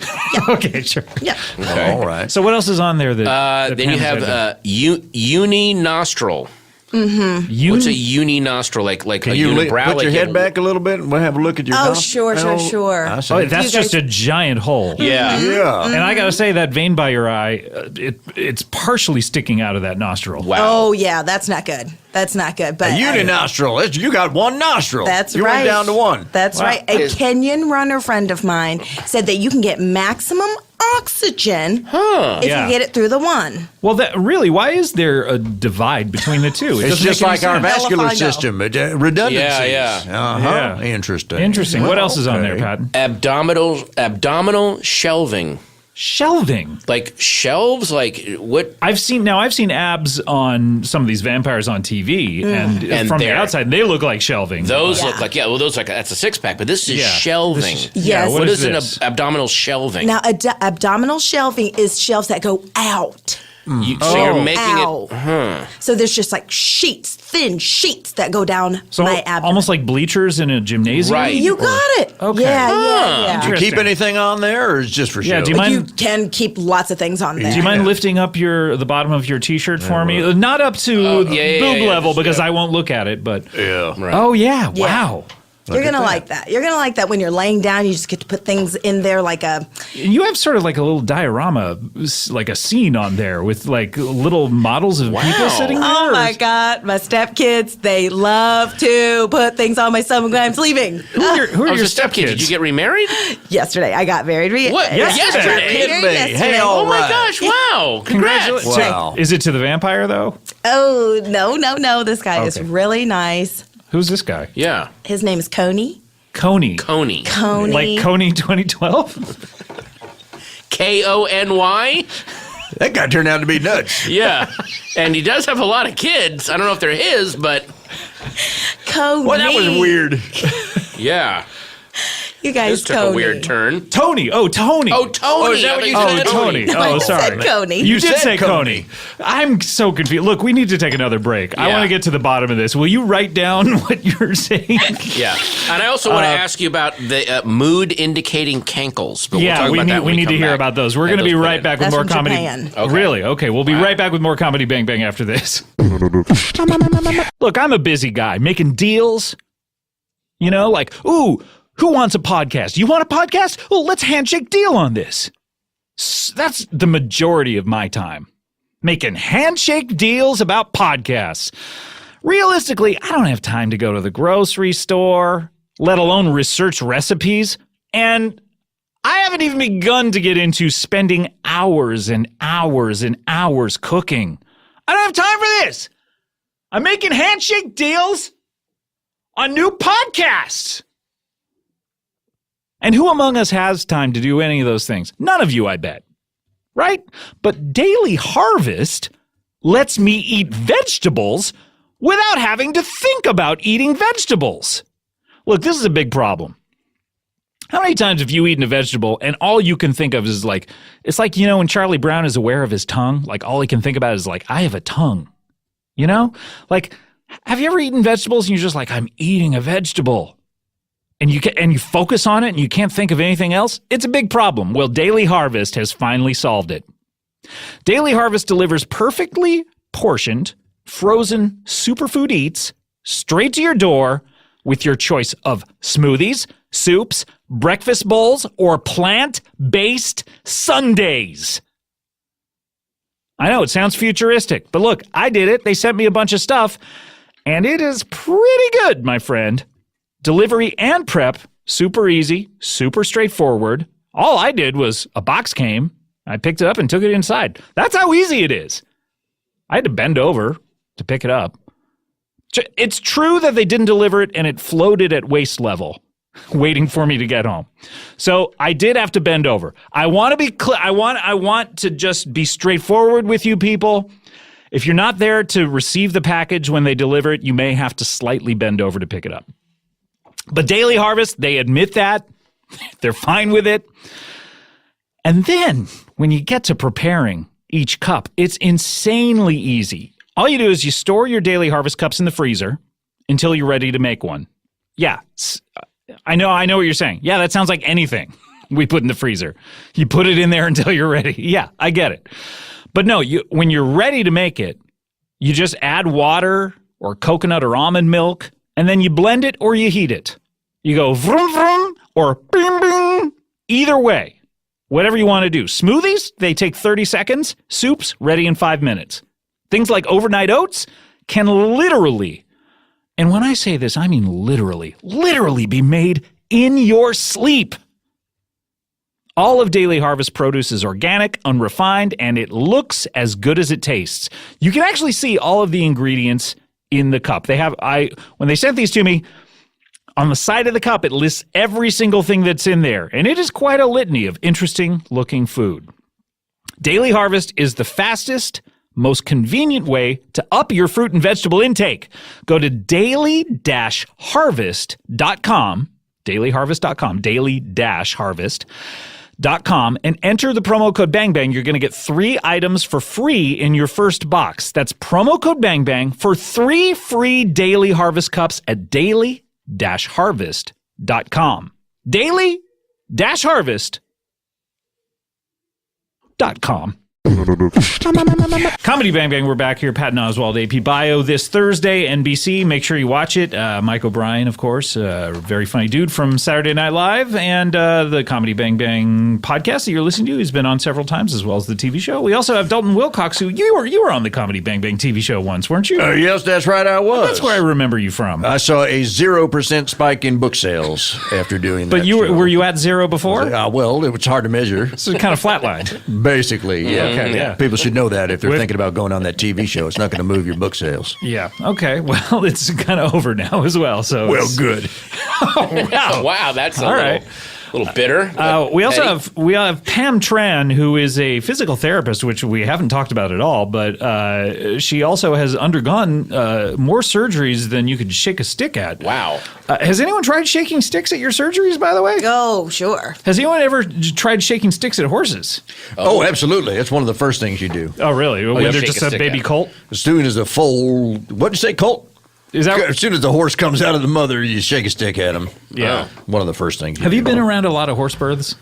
Okay, sure. Yeah. All right. So what else is on there that Then you have uni nostril. What's a uni nostril? Like Can a you unibrow? put your head back a little bit and we'll have a look at your Oh, nostril? sure. I see. Oh, that's You guys- just a giant hole. Yeah. Yeah. And I got to say, that vein by your eye, it's partially sticking out of that nostril. Wow. Oh, yeah, that's not good. That's not good. But A uninostril. You got one nostril. That's you right. went down to one. That's right. A Kenyan runner friend of mine said that you can get maximum oxygen if Yeah. you get it through the one. Well, why is there a divide between the two? It It's doesn't just make like any our sense. vascular Belafongo. system. Redundancies. Yeah. Uh-huh. Yeah. Interesting. Interesting. What else is on there, okay. Patton? Abdominal shelving. Shelving. Like shelves? Like what? I've seen abs on some of these vampires on TV, and from the they're- outside they look like shelving. Those look like, that's a six pack, but this is Yeah. shelving. This is- Yes. what What is is this? an abdominal shelving? Now, abdominal shelving is shelves that go out. So you're making Ow. it. So there's just like thin sheets that go down So my abdomen. almost like bleachers in a gymnasium. Right. You got it. Okay. Yeah. Do you keep Interesting. anything on there, or is it just for show? Yeah, do you mind? You can keep lots of things on there. Do you mind lifting up the bottom of your T-shirt for me? Not up to boob level because I won't look at it. But Yeah. Right. oh yeah, wow. You're going to like that. You're going to like that when you're laying down. You just get to put things in there like a. You have sort of like a little diorama, like a scene on there with like little models of people sitting there. Oh my God. My stepkids, they love to put things on my stomach when I'm sleeping. Who are I was your a stepkid. Did you get remarried? Yesterday, I got married. What? Yesterday. Yesterday? Hey, all Oh my right. gosh! Wow! Congrats! Congratulations. Wow. Is it to the vampire though? Oh, no. This guy is Okay. really nice. Who's this guy? Yeah, His name is Coney. Coney. Coney. Coney. Like Coney 2012? Kony. That guy turned out to be nuts. Yeah, and he does have a lot of kids. I don't know if they're his, but Coney. Well, that was weird. yeah, You guys, this took Coney. a weird turn. Tony. Oh, Tony. Oh, Tony! is that I what thought you you Oh, said Tony. No, Oh, I sorry. said Coney. You did said say Coney. Coney. I'm so confused. Look, we need to take another break. I Yeah. want to get to the bottom of this. Will you write down what you're saying? Yeah, and I also want to ask you about the mood indicating cankles. But we'll Yeah, talk we about that need when we need to come hear back. about those. We're Have going to be those put right in. back with That's more from comedy. Japan. Okay. Really? Okay, we'll be right back with more comedy bang bang after this. Look, I'm a busy guy making deals. You know, like, ooh, who wants a podcast? You want a podcast? Well, let's handshake deal on this. That's the majority of my time. Making handshake deals about podcasts. Realistically, I don't have time to go to the grocery store, let alone research recipes. And I haven't even begun to get into spending hours and hours and hours cooking. I don't have time for this. I'm making handshake deals on new podcasts. And who among us has time to do any of those things? None of you, I bet. Right? But Daily Harvest lets me eat vegetables without having to think about eating vegetables. Look, this is a big problem. How many times have you eaten a vegetable and all you can think of is like, it's like, you know, when Charlie Brown is aware of his tongue, like all he can think about is like, I have a tongue. You know? Like, have you ever eaten vegetables and you're just like, I'm eating a vegetable? And you focus on it and you can't think of anything else? It's a big problem. Well, Daily Harvest has finally solved it. Daily Harvest delivers perfectly portioned, frozen superfood eats straight to your door with your choice of smoothies, soups, breakfast bowls, or plant-based sundaes. I know, it sounds futuristic, but look, I did it. They sent me a bunch of stuff, and it is pretty good, my friend. Delivery and prep, super easy, super straightforward. All I did was a box came, I picked it up and took it inside. That's how easy it is. I had to bend over to pick it up. It's true that they didn't deliver it and it floated at waist level, waiting for me to get home. So I did have to bend over. I want to be clear. I want to just be straightforward with you people. If you're not there to receive the package when they deliver it, you may have to slightly bend over to pick it up. But Daily Harvest, they admit that. They're fine with it. And then when you get to preparing each cup, it's insanely easy. All you do is you store your Daily Harvest cups in the freezer until you're ready to make one. Yeah. I know what you're saying. Yeah, that sounds like anything we put in the freezer. You put it in there until you're ready. Yeah, I get it. But no, when you're ready to make it, you just add water or coconut or almond milk, and then you blend it or you heat it. You go vroom vroom or bing bing. Either way, whatever you want to do. Smoothies, they take 30 seconds. Soups, ready in 5 minutes. Things like overnight oats can literally, and when I say this, I mean literally be made in your sleep. All of Daily Harvest produce is organic, unrefined, and it looks as good as it tastes. You can actually see all of the ingredients in the cup. When they sent these to me, on the side of the cup, it lists every single thing that's in there, and it is quite a litany of interesting-looking food. Daily Harvest is the fastest, most convenient way to up your fruit and vegetable intake. Go to daily-harvest.com, dailyharvest.com, daily-harvest.com, and enter the promo code BANGBANG. You're going to get 3 items for free in your first box. That's promo code BANGBANG for 3 free Daily Harvest cups at daily-harvest.com. daily-harvest.com. Comedy Bang Bang, we're back here. Patton Oswalt, AP Bio, this Thursday, NBC. Make sure you watch it. Mike O'Brien, of course, very funny dude from Saturday Night Live, and the Comedy Bang Bang podcast that you're listening to. He's been on several times, as well as the TV show. We also have Dalton Wilcox, who you were on the Comedy Bang Bang TV show once, weren't you? Yes, that's right, I was. That's where I remember you from. I saw a 0% spike in book sales after doing that. But were you at 0 before? Well, it was hard to measure. So it kind of flatlined. Basically, yeah. Okay, yeah. People should know that if they're thinking about going on that TV show. It's not going to move your book sales. Yeah. Okay. Well, it's kind of over now as well. So well, good. Oh, wow. Wow, that's all right. Little bitter. We also have Pam Tran, who is a physical therapist, which we haven't talked about at all, but she also has undergone more surgeries than you could shake a stick at. Wow. Has anyone tried shaking sticks at your surgeries, by the way? Oh, sure. Has anyone ever tried shaking sticks at horses? Oh, absolutely. That's one of the first things you do. Oh, really? When they're just a baby colt? As soon as a foal, what'd you say, colt? Is that as soon as the horse comes out of the mother, you shake a stick at him. Yeah. One of the first things. Have you been around a lot of horse births?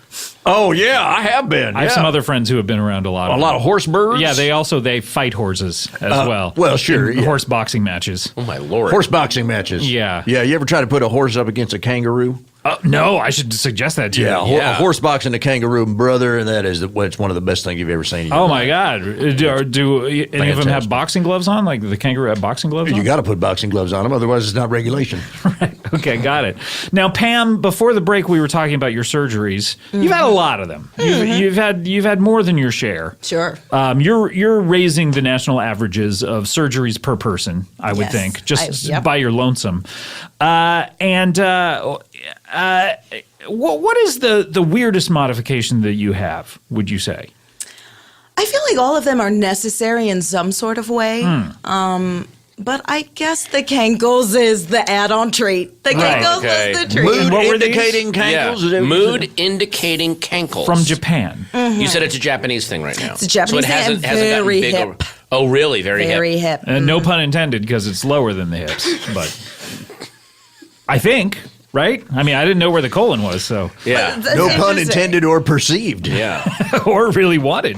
Oh, yeah, I have been. I have some other friends who have been around a lot. A lot of horse birds? Yeah, they fight horses as well. Well, sure. Yeah. Horse boxing matches. Oh, my Lord. Horse boxing matches. Yeah. Yeah, you ever try to put a horse up against a kangaroo? No, I should suggest that to you. Yeah, horse boxing a kangaroo, brother, and it's one of the best things you've ever seen. Oh my God! Do any of them have boxing gloves on? Like the kangaroo have boxing gloves on? You got to put boxing gloves on them, otherwise it's not regulation. Right. Okay, got it. Now, Pam, before the break, we were talking about your surgeries. Mm-hmm. You've had a lot of them. Mm-hmm. You've had more than your share. Sure. You're raising the national averages of surgeries per person, I would think, just by your lonesome. What is the weirdest modification that you have, would you say? I feel like all of them are necessary in some sort of way. But I guess the cankles is the add-on treat. The cankles is the treat. Mood-indicating cankles? Yeah. Mood-indicating cankles. From Japan. Mm-hmm. You said it's a Japanese thing right now. It's a Japanese thing and very hip. Oh, really? Very hip. No pun intended, because it's lower than the hips. But I think... Right? I mean, I didn't know where the colon was, so. Yeah. No pun intended or perceived. Yeah. Or really wanted.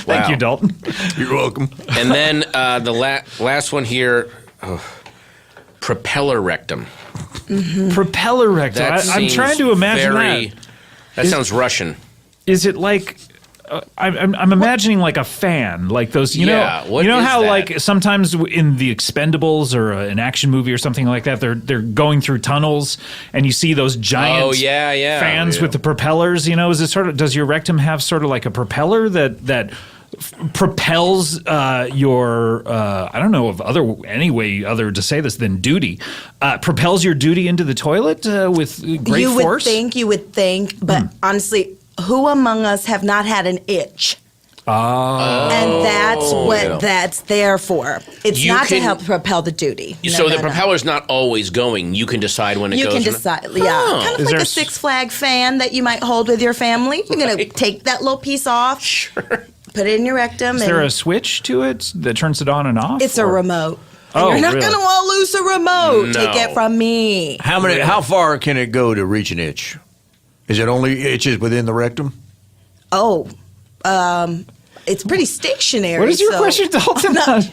Thank you, Dalton. You're welcome. And then the last one here, propeller rectum. Mm-hmm. Propeller rectum. I'm trying to imagine that. That sounds Russian. Is it like... I'm imagining like a fan, like those, you know how that? like sometimes in the Expendables or an action movie or something like that, they're going through tunnels and you see those giant fans with the propellers. You know, is it does your rectum have sort of like a propeller that propels your I don't know of any way other to say this than duty, propels your duty into the toilet with great force? You would think, but honestly, who among us have not had an itch? And that's what that's there for. It's not to help propel the duty. So the propeller's not always going. You can decide when it goes. You can decide, kind of like a Six Flag fan that you might hold with your family. You're going to take that little piece off. Sure. Put it in your rectum. Is there a switch to it that turns it on and off? It's a remote. You're not really? going to want to lose a remote. No. Take it from me. How far can it go to reach an itch? Is it only itches within the rectum? Oh, it's pretty stationary. What is your so- question, Dalton?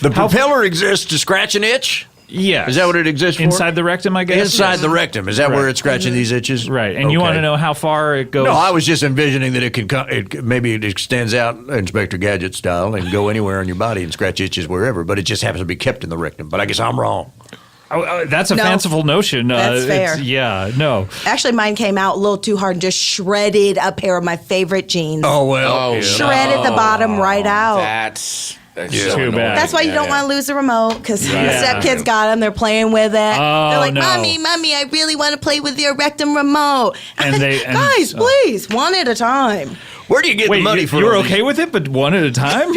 The propeller exists to scratch an itch? Yeah. Is that what it exists for? Inside the rectum, I guess? Inside the rectum. Is that where it's scratching these itches? Right. And you want to know how far it goes? No, I was just envisioning that it can maybe it extends out Inspector Gadget style and go anywhere on your body and scratch itches wherever, but it just happens to be kept in the rectum. But I guess I'm wrong. That's a No. fanciful notion. That's fair. Yeah, no. Actually, mine came out a little too hard and just shredded a pair of my favorite jeans. Oh, well. Oh, Shredded the bottom right out. That's so Too annoying. bad. That's why you don't want to lose the remote because the stepkids got them. They're playing with it. They're like, no. Mommy, I really want to play with your rectum remote. And Guys, please, one at a time. Where do you get Wait, the money for you're all okay these? with it, but one at a time?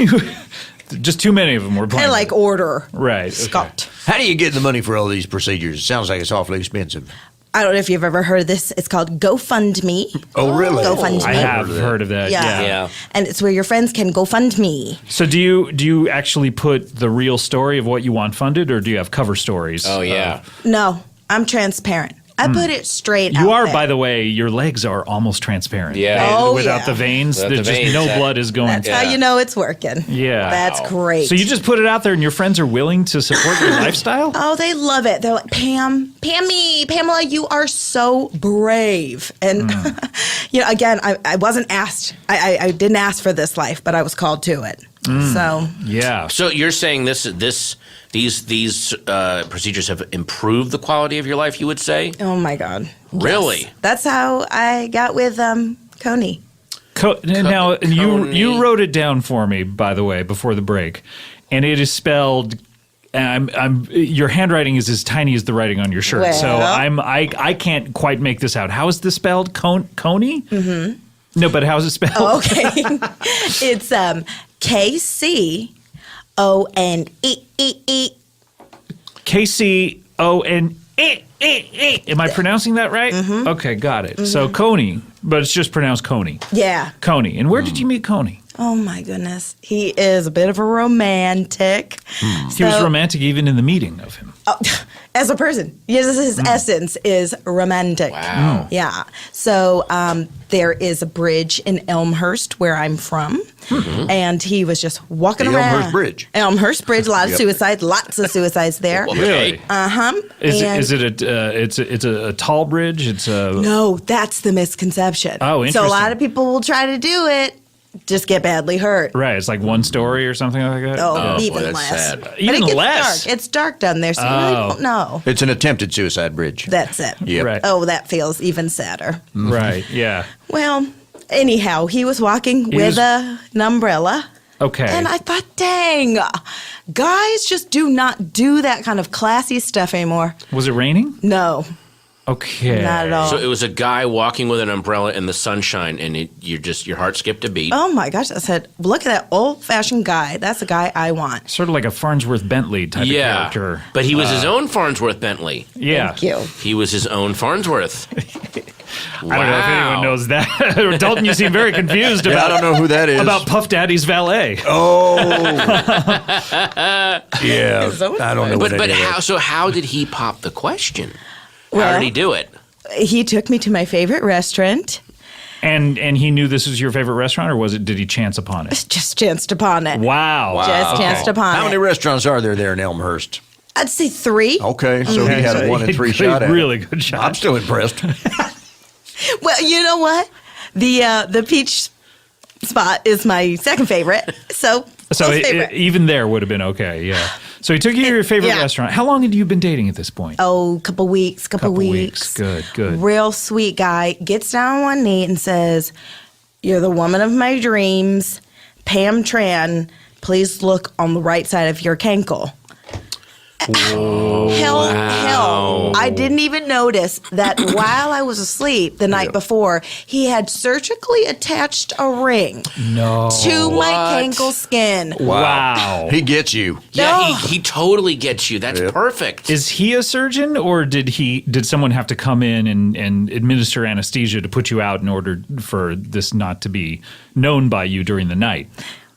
Just too many of them were playing. I like order. Right. okay. Scott. How do you get the money for all these procedures? It sounds like it's awfully expensive. I don't know if you've ever heard of this. It's called GoFundMe. Oh, really? GoFundMe. I have heard of that. Yeah. Yeah. And it's where your friends can GoFund me. So do you actually put the real story of what you want funded, or do you have cover stories? Oh, yeah. No, I'm transparent. I put it straight out You are, there. by the way, your legs are almost transparent. Yeah. Right? Oh, Without yeah. the veins, Without there's the just veins, no that- blood is going. That's how you know it's working. Yeah. That's great. So you just put it out there, and your friends are willing to support your lifestyle? Oh, they love it. They're like, Pamela, you are so brave. And, again, I wasn't asked. I didn't ask for this life, but I was called to it. So, Yeah. So you're saying these procedures have improved the quality of your life, you would say? oh my God. Really? Yes. That's how I got with Coney. Now, you Coney. wrote it down for me, by the way, before the break, and it is spelled. Your handwriting is as tiny as the writing on your shirt, so Well. I can't quite make this out. How is this spelled? Coney? Mm-hmm. No, but how is it spelled? Okay. It's KCONEE. KCONE. Am I pronouncing that right? Mm-hmm. Okay, got it. So Coney, but it's just pronounced Coney. Yeah. Coney. And where did you meet Coney? Oh my goodness. He is a bit of a romantic. He was romantic even in the meeting of him. Oh, as a person. Yes, his essence is romantic. Wow. Yeah. So there is a bridge in Elmhurst where I'm from. And he was just walking The around. Elmhurst Bridge. Elmhurst Bridge, a lot of suicides, lots of suicides there. Okay. Is it it's a tall bridge? It's a No, that's the misconception. Oh, So a interesting. lot of people will try to do it, just get badly hurt. right. It's like one story or something like that. Oh, boy, even that's less. sad. But Even it gets less? dark. It's dark down there, so you really don't know. It's an attempted suicide bridge. That's it. Yep. Right. Oh, that feels even sadder. Right. Yeah. Well, anyhow, he was walking He with was- an umbrella. Okay. And I thought, dang, guys just do not do that kind of classy stuff anymore. Was it raining? No, Okay. not at all. So it was a guy walking with an umbrella in the sunshine, and your heart skipped a beat. Oh my gosh, I said, look at that old-fashioned guy. That's the guy I want. Sort of like a Farnsworth Bentley type Yeah, of character. but he was his own Farnsworth Bentley. Yeah. Thank you. He was his own Farnsworth. I don't know if anyone knows that. Dalton, you seem very confused Yeah, I about, don't know who that is. about Puff Daddy's valet. Oh. Yeah. own I don't know what But that is. how? So how did he pop the question? How Well- did he do it? He took me to my favorite restaurant. And he knew this was your favorite restaurant, or did he chance upon it? Just chanced upon it. Wow. Just chanced upon How many it. restaurants are there in Elmhurst? I'd say 3. Okay, so he Okay, had so a 1 he in 3 had shot at it. really good shot. I'm still impressed. Well, you know what? The peach spot is my second favorite. So most favorite. Even there would have been okay, yeah. So he took you to your favorite Yeah. restaurant. How long had you been dating at this point? Oh, couple weeks. Good, good. Real sweet guy. Gets down on one knee and says, "You're the woman of my dreams, Pam Tran. Please look on the right side of your cankle." Hell. I didn't even notice that while I was asleep the night before, he had surgically attached a ring No. to my cankle skin. Wow. He gets you. Yeah, No. he totally gets you. That's perfect. Is he a surgeon, or did someone have to come in and administer anesthesia to put you out in order for this not to be known by you during the night?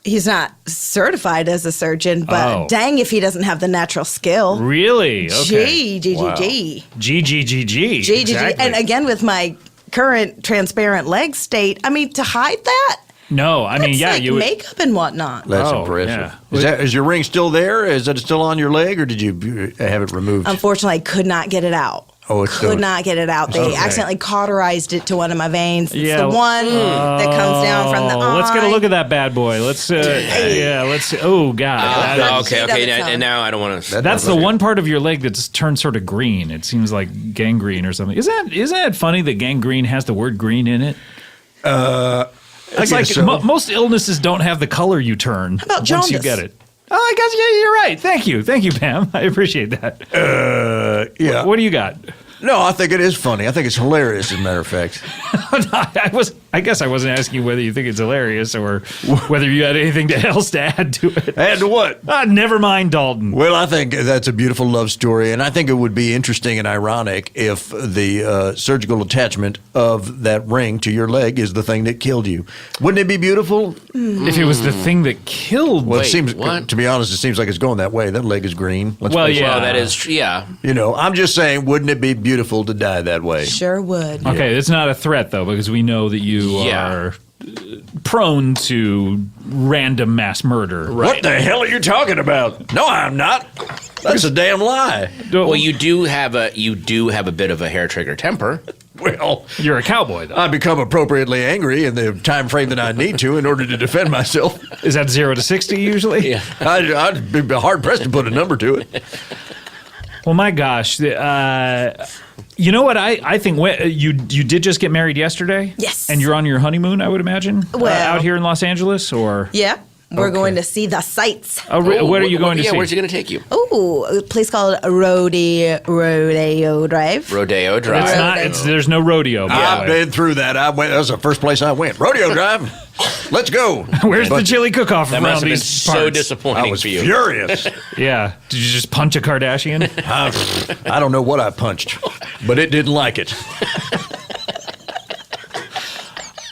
He's not certified as a surgeon, but dang if he doesn't have the natural skill. Really? Okay. G. Exactly. And again, with my current transparent leg state, I mean, to hide that? No, I mean, yeah, like you would. makeup and whatnot. That's impressive. Yeah. Is your ring still there? Is it still on your leg, or did you have it removed? Unfortunately, I could not get it out. Oh, it's could not get it out. They accidentally cauterized it to one of my veins. It's the one that comes down from the eye. Let's get a look at that bad boy. Let's, let's. Oh God. Okay. And now I don't want to. That's the one part of your leg that's turned sort of green. It seems like gangrene or something. Isn't it funny that gangrene has the word green in it? It's like most illnesses don't have the color you turn once jaundice? you get it. Oh, I guess you're right. Thank you, Pam. I appreciate that. Yeah. What do you got? No, I think it is funny. I think it's hilarious, as a matter of fact. I guess I wasn't asking whether you think it's hilarious or whether you had anything else to add to it. Add to what? Never mind, Dalton. Well, I think that's a beautiful love story, and I think it would be interesting and ironic if the surgical attachment of that ring to your leg is the thing that killed you. Wouldn't it be beautiful? If it was the thing that killed Well, it seems, to be honest, it seems like it's going that way. That leg is green. That is, yeah. You know, I'm just saying, wouldn't it be beautiful to die that way? Sure would. Okay, it's not a threat, though, because we know that you are prone to random mass murder. Right. What the hell are you talking about? No, I'm not. That's a damn lie. Well, you do have a bit of a hair trigger temper. Well, you're a cowboy, though. I become appropriately angry in the time frame that I need to in order to defend myself. Is that 0 to 60 usually? Yeah. I'd be hard pressed to put a number to it. Well, my gosh. You know what? I think you did just get married yesterday? Yes. And you're on your honeymoon, I would imagine? Well, out here in Los Angeles? Or yeah. We're going to see the sights. What are you going to see? Yeah, where's he going to take you? Oh, a place called Rodeo Drive. Rodeo Drive. It's not. There's no rodeo. I've been through that. That was the first place I went. Rodeo Drive. Let's go. Where's the chili cook-off that around must have been these so parts? disappointing I was for you. furious. Yeah. Did you just punch a Kardashian? I don't know what I punched, but it didn't like it.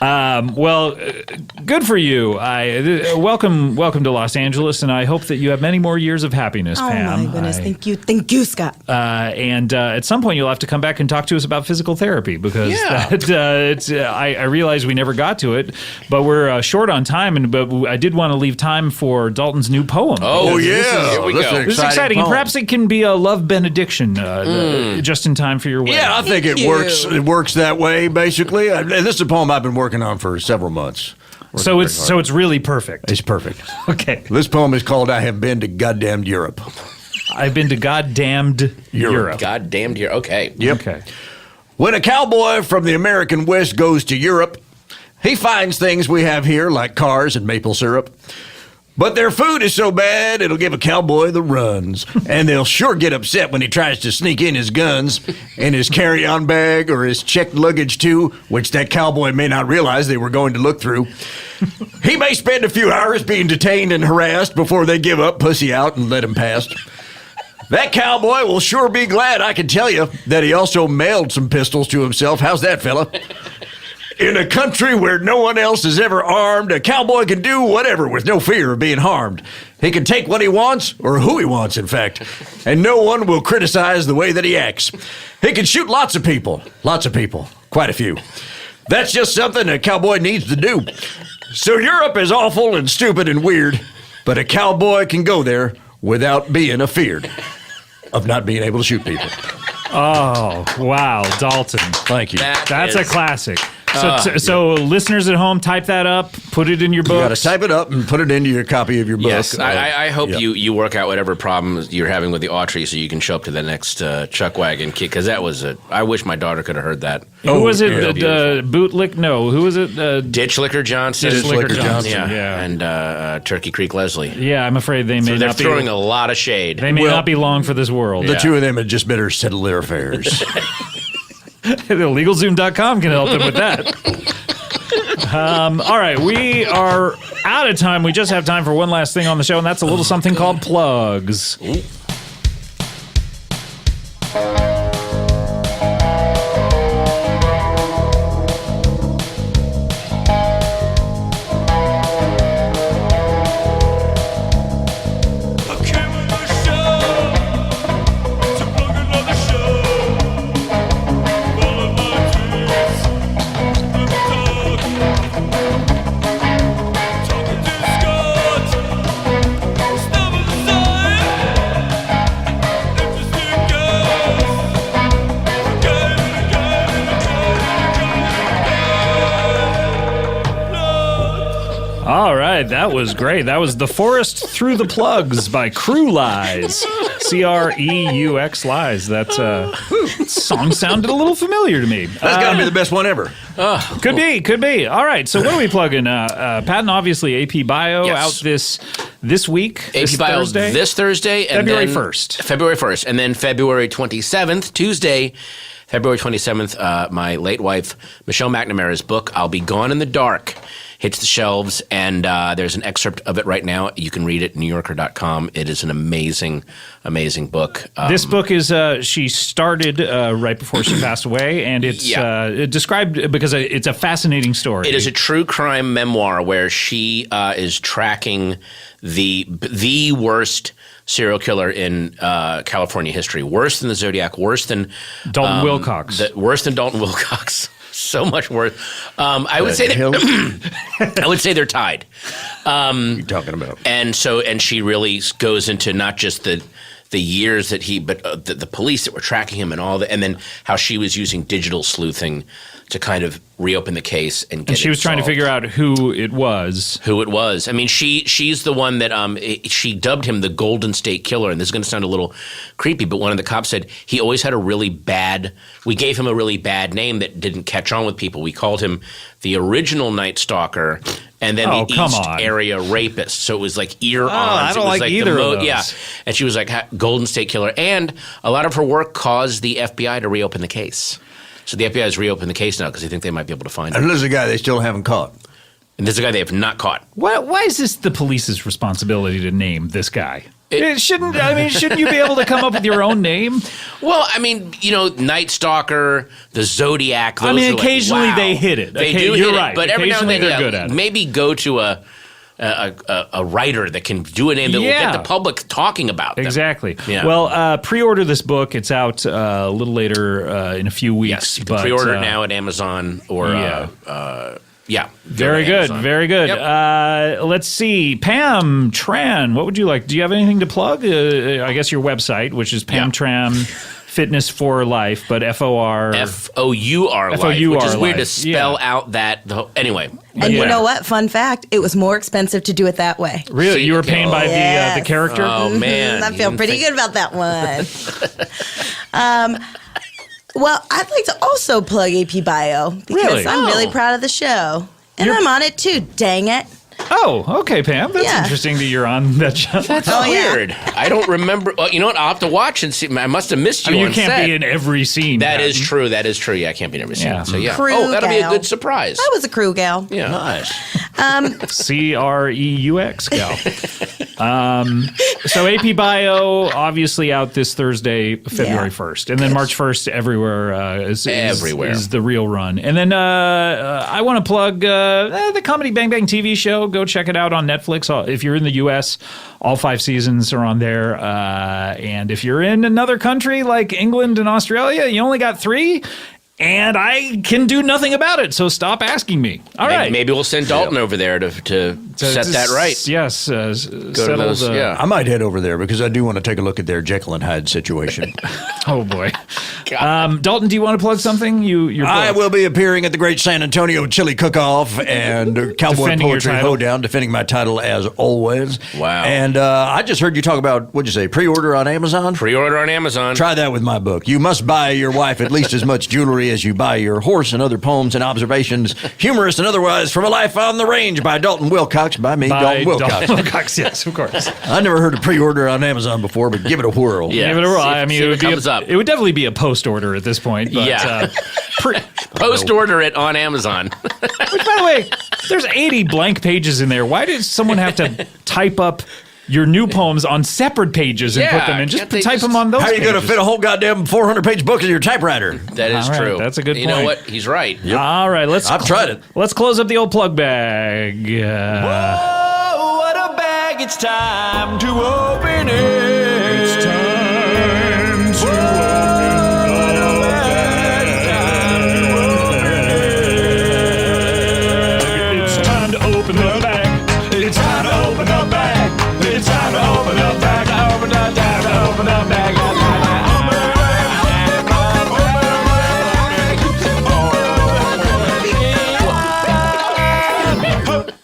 Well, good for you. Welcome to Los Angeles, and I hope that you have many more years of happiness, Pam. Oh my goodness, thank you, Scott. And at some point, you'll have to come back and talk to us about physical therapy because I realize we never got to it, but we're short on time. But I did want to leave time for Dalton's new poem. Oh yeah, here we go. This is exciting, and perhaps it can be a love benediction just in time for your wedding. Yeah, I think it works. It works that way, basically. And this is a poem I've been working on for several months. So it's really perfect. It's perfect. Okay. This poem is called "I Have Been to Goddamned Europe." I've been to goddamned Europe. Goddamned Europe. Okay. Yep. Okay. When a cowboy from the American West goes to Europe, he finds things we have here like cars and maple syrup. But their food is so bad, it'll give a cowboy the runs. And they'll sure get upset when he tries to sneak in his guns in his carry-on bag or his checked luggage too, which that cowboy may not realize they were going to look through. He may spend a few hours being detained and harassed before they give up, pussy out, and let him past. That cowboy will sure be glad, I can tell you, that he also mailed some pistols to himself. How's that, fella? In a country where no one else is ever armed, a cowboy can do whatever with no fear of being harmed. He can take what he wants, or who he wants, in fact, and no one will criticize the way that he acts. He can shoot lots of people, quite a few. That's just something a cowboy needs to do. So Europe is awful and stupid and weird, but a cowboy can go there without being afeared of not being able to shoot people. Oh, wow, Dalton. Thank you. That's a classic. So listeners at home, type that up, put it in your book. You got to type it up and put it into your copy of your book. Yes, I hope you work out whatever problems you're having with the Autry so you can show up to the next Chuck Wagon kick, because that was I wish my daughter could have heard that. Who was it? Bootlick? No, who was it? Ditch Licker Johnson. Ditch Licker Johnson, yeah. And Turkey Creek Leslie. Yeah, I'm afraid they may they're not be. They're throwing a lot of shade. They may not be long for this world. The two of them had just better settle their affairs. LegalZoom.com can help them with that. All right, we are out of time. We just have time for one last thing on the show, and that's a little something called plugs. All right, that was great. That was The Forest Through the Plugs by Crew Lies. Creux Lies. That song sounded a little familiar to me. That's got to be the best one ever. Could be. All right, so what are we plugging? Patton, obviously, AP Bio out this week. AP Bio Thursday? this Thursday. And February then 1st. February 1st. And then February 27th, Tuesday, February 27th, my late wife, Michelle McNamara's book, I'll Be Gone in the Dark, hits the shelves, and there's an excerpt of it right now. You can read it at NewYorker.com. It is an amazing, amazing book. This book is, she started right before she passed away, and it's described because it's a fascinating story. It is a true crime memoir where she is tracking the worst serial killer in California history. Worse than the Zodiac, worse than Dalton Wilcox. Worse than Dalton Wilcox. So much worse. I would say I would say they're tied. You're talking about. And she really goes into not just the years that but the police that were tracking him and all that, and then how she was using digital sleuthing to kind of reopen the case and get. And she was trying to figure out who it was. I mean, she's the one that she dubbed him the Golden State Killer, and this is going to sound a little creepy, but one of the cops said he always had we gave him a really bad name that didn't catch on with people. We called him the original Night Stalker, and then the East Area Rapist. So it was like ear-ons. I don't like either of those. Yeah, and she was like Golden State Killer, and a lot of her work caused the FBI to reopen the case. So the FBI has reopened the case now because they think they might be able to find him. And there's a guy they still haven't caught. And there's a guy they have not caught. Why is this the police's responsibility to name this guy? Shouldn't you be able to come up with your own name? Well, I mean, Night Stalker, the Zodiac. Those occasionally they hit it. They do you're hit right. it, but every now and then they're good at it. Maybe go to a writer that can do a name that will get the public talking about them. Exactly. Yeah. Well, pre-order this book. It's out a little later in a few weeks. Yes, you can pre-order it now at Amazon or Very good. Very good. Yep. Let's see. Pam Tran, what would you like? Do you have anything to plug? I guess your website, which is Pam Tran Fitness for Life, but FOR Life, which is weird to spell out that. Anyway. And you know what? Fun fact, it was more expensive to do it that way. Really? You were paying by the character? Oh, man. I feel pretty good about that one. Well, I'd like to also plug AP Bio because I'm really proud of the show. And I'm on it too, dang it. Oh, okay, Pam. That's interesting that you're on that show. That's weird. I don't remember. Well, you know what? I'll have to watch and see. I must have missed you. You can't be in every scene. That is true. Yeah, I can't be in every scene. Yeah. So yeah. Crew that'll be a gal. good surprise. I was a crew gal. Yeah. Nice. CREUX gal. So AP Bio, obviously out this Thursday, February 1st. And then March 1st, everywhere is the real run. And then I want to plug the Comedy Bang Bang TV show. Go check it out on Netflix. If you're in the U.S., all 5 seasons are on there. And if you're in another country like England and Australia, you only got 3. And I can do nothing about it, so stop asking me. All right. Maybe we'll send Dalton over there to set that right. Yes. Go to those, I might head over there because I do want to take a look at their Jekyll and Hyde situation. Oh, boy. Dalton, do you want to plug something? I will be appearing at the Great San Antonio Chili Cook-Off and Cowboy Poetry Hoedown, defending my title as always. Wow. And I just heard you talk about, what'd you say, pre-order on Amazon? Pre-order on Amazon. Try that with my book. You must buy your wife at least as much jewelry as you buy your horse, and other poems and observations, humorous and otherwise, from a life on the range by Dalton Wilcox, Dalton Wilcox. Dalton Wilcox, yes, of course. I never heard of pre-order on Amazon before, but give it a whirl. Yeah. Give it a whirl. I mean, it would definitely be a post-order at this point. But, post-order it on Amazon. Which, by the way, there's 80 blank pages in there. Why did someone have to type up your new poems on separate pages and put them in? Just type them on those pages. How are you going to fit a whole goddamn 400-page book in your typewriter? That is true. That's a good point. You know what? He's right. Yep. All right. I've tried it. Let's close up the old plug bag. Whoa, what a bag. It's time to open it. It's time to open the bag. It's time to open the bag. It's time to open the bag. It's time to open the bag. Open the bag. Open the bag.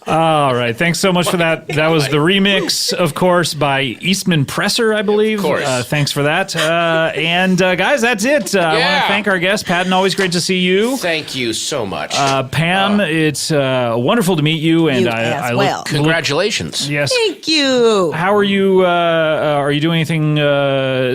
All right. right. Thanks so much for that. That was the remix, of course, by Eastman Presser, I believe. Of course. Thanks for that. And guys, that's it. I want to thank our guest, Patton. Always great to see you. Thank you so much. Pam, it's wonderful to meet you. And You I as look, well. Congratulations. Yes. Thank you. How are you? Are you doing anything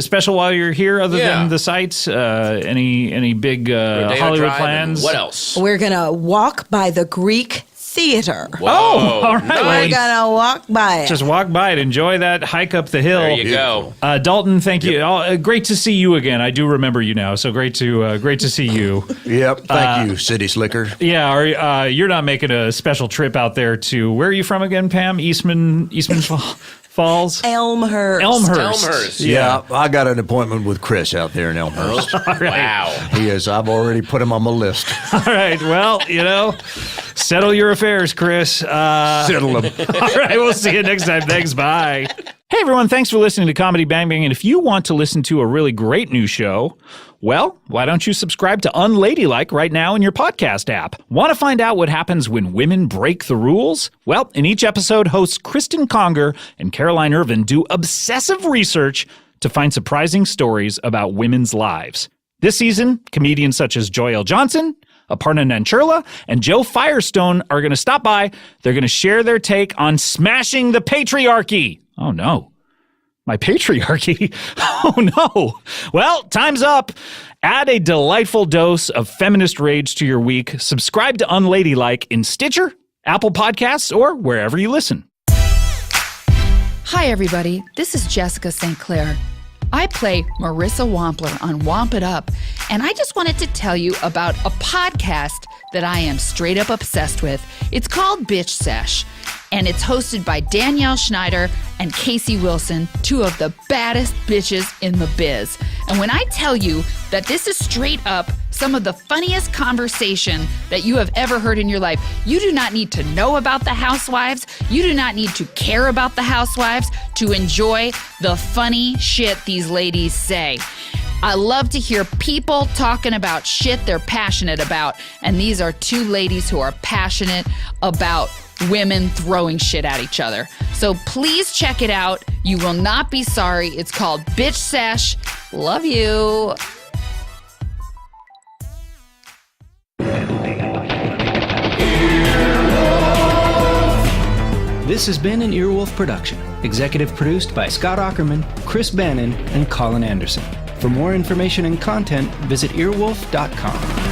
special while you're here, other than the sites? Any big Rodeo Hollywood Drive, plans? and what else? We're going to walk by the Greek Theater. Whoa, all right. We're going to walk by it. Just walk by it. Enjoy that hike up the hill. There you go. Dalton, thank you. Great to see you again. I do remember you now, so great to see you. Yep. Thank you, City Slicker. Yeah, you're not making a special trip out there to where are you from again, Pam? Eastman Falls? Elmhurst. Yeah, I got an appointment with Chris out there in Elmhurst. Wow. He is. I've already put him on my list. All right. Well, settle your affairs, Chris. Settle him. All right. We'll see you next time. Thanks. Bye. Hey, everyone. Thanks for listening to Comedy Bang Bang. And if you want to listen to a really great new show, well, why don't you subscribe to Unladylike right now in your podcast app? Want to find out what happens when women break the rules? Well, in each episode, hosts Kristen Conger and Caroline Irvin do obsessive research to find surprising stories about women's lives. This season, comedians such as Joy L. Johnson, Aparna Nancherla, and Joe Firestone are going to stop by. They're going to share their take on smashing the patriarchy. Oh, no. My patriarchy? Oh, no. Well, time's up. Add a delightful dose of feminist rage to your week. Subscribe to Unladylike in Stitcher, Apple Podcasts, or wherever you listen. Hi, everybody. This is Jessica St. Clair. I play Marissa Wampler on Wamp It Up, and I just wanted to tell you about a podcast that I am straight up obsessed with. It's called Bitch Sesh, and it's hosted by Danielle Schneider and Casey Wilson, two of the baddest bitches in the biz. And when I tell you that this is straight up some of the funniest conversation that you have ever heard in your life, you do not need to know about the housewives. You do not need to care about the housewives to enjoy the funny shit these ladies say. I love to hear people talking about shit they're passionate about, and these are two ladies who are passionate about women throwing shit at each other. So please check it out. You will not be sorry. It's called Bitch Sesh. Love you. This has been an Earwolf production. Executive produced by Scott Aukerman, Chris Bannon, and Colin Anderson. For more information and content, visit earwolf.com.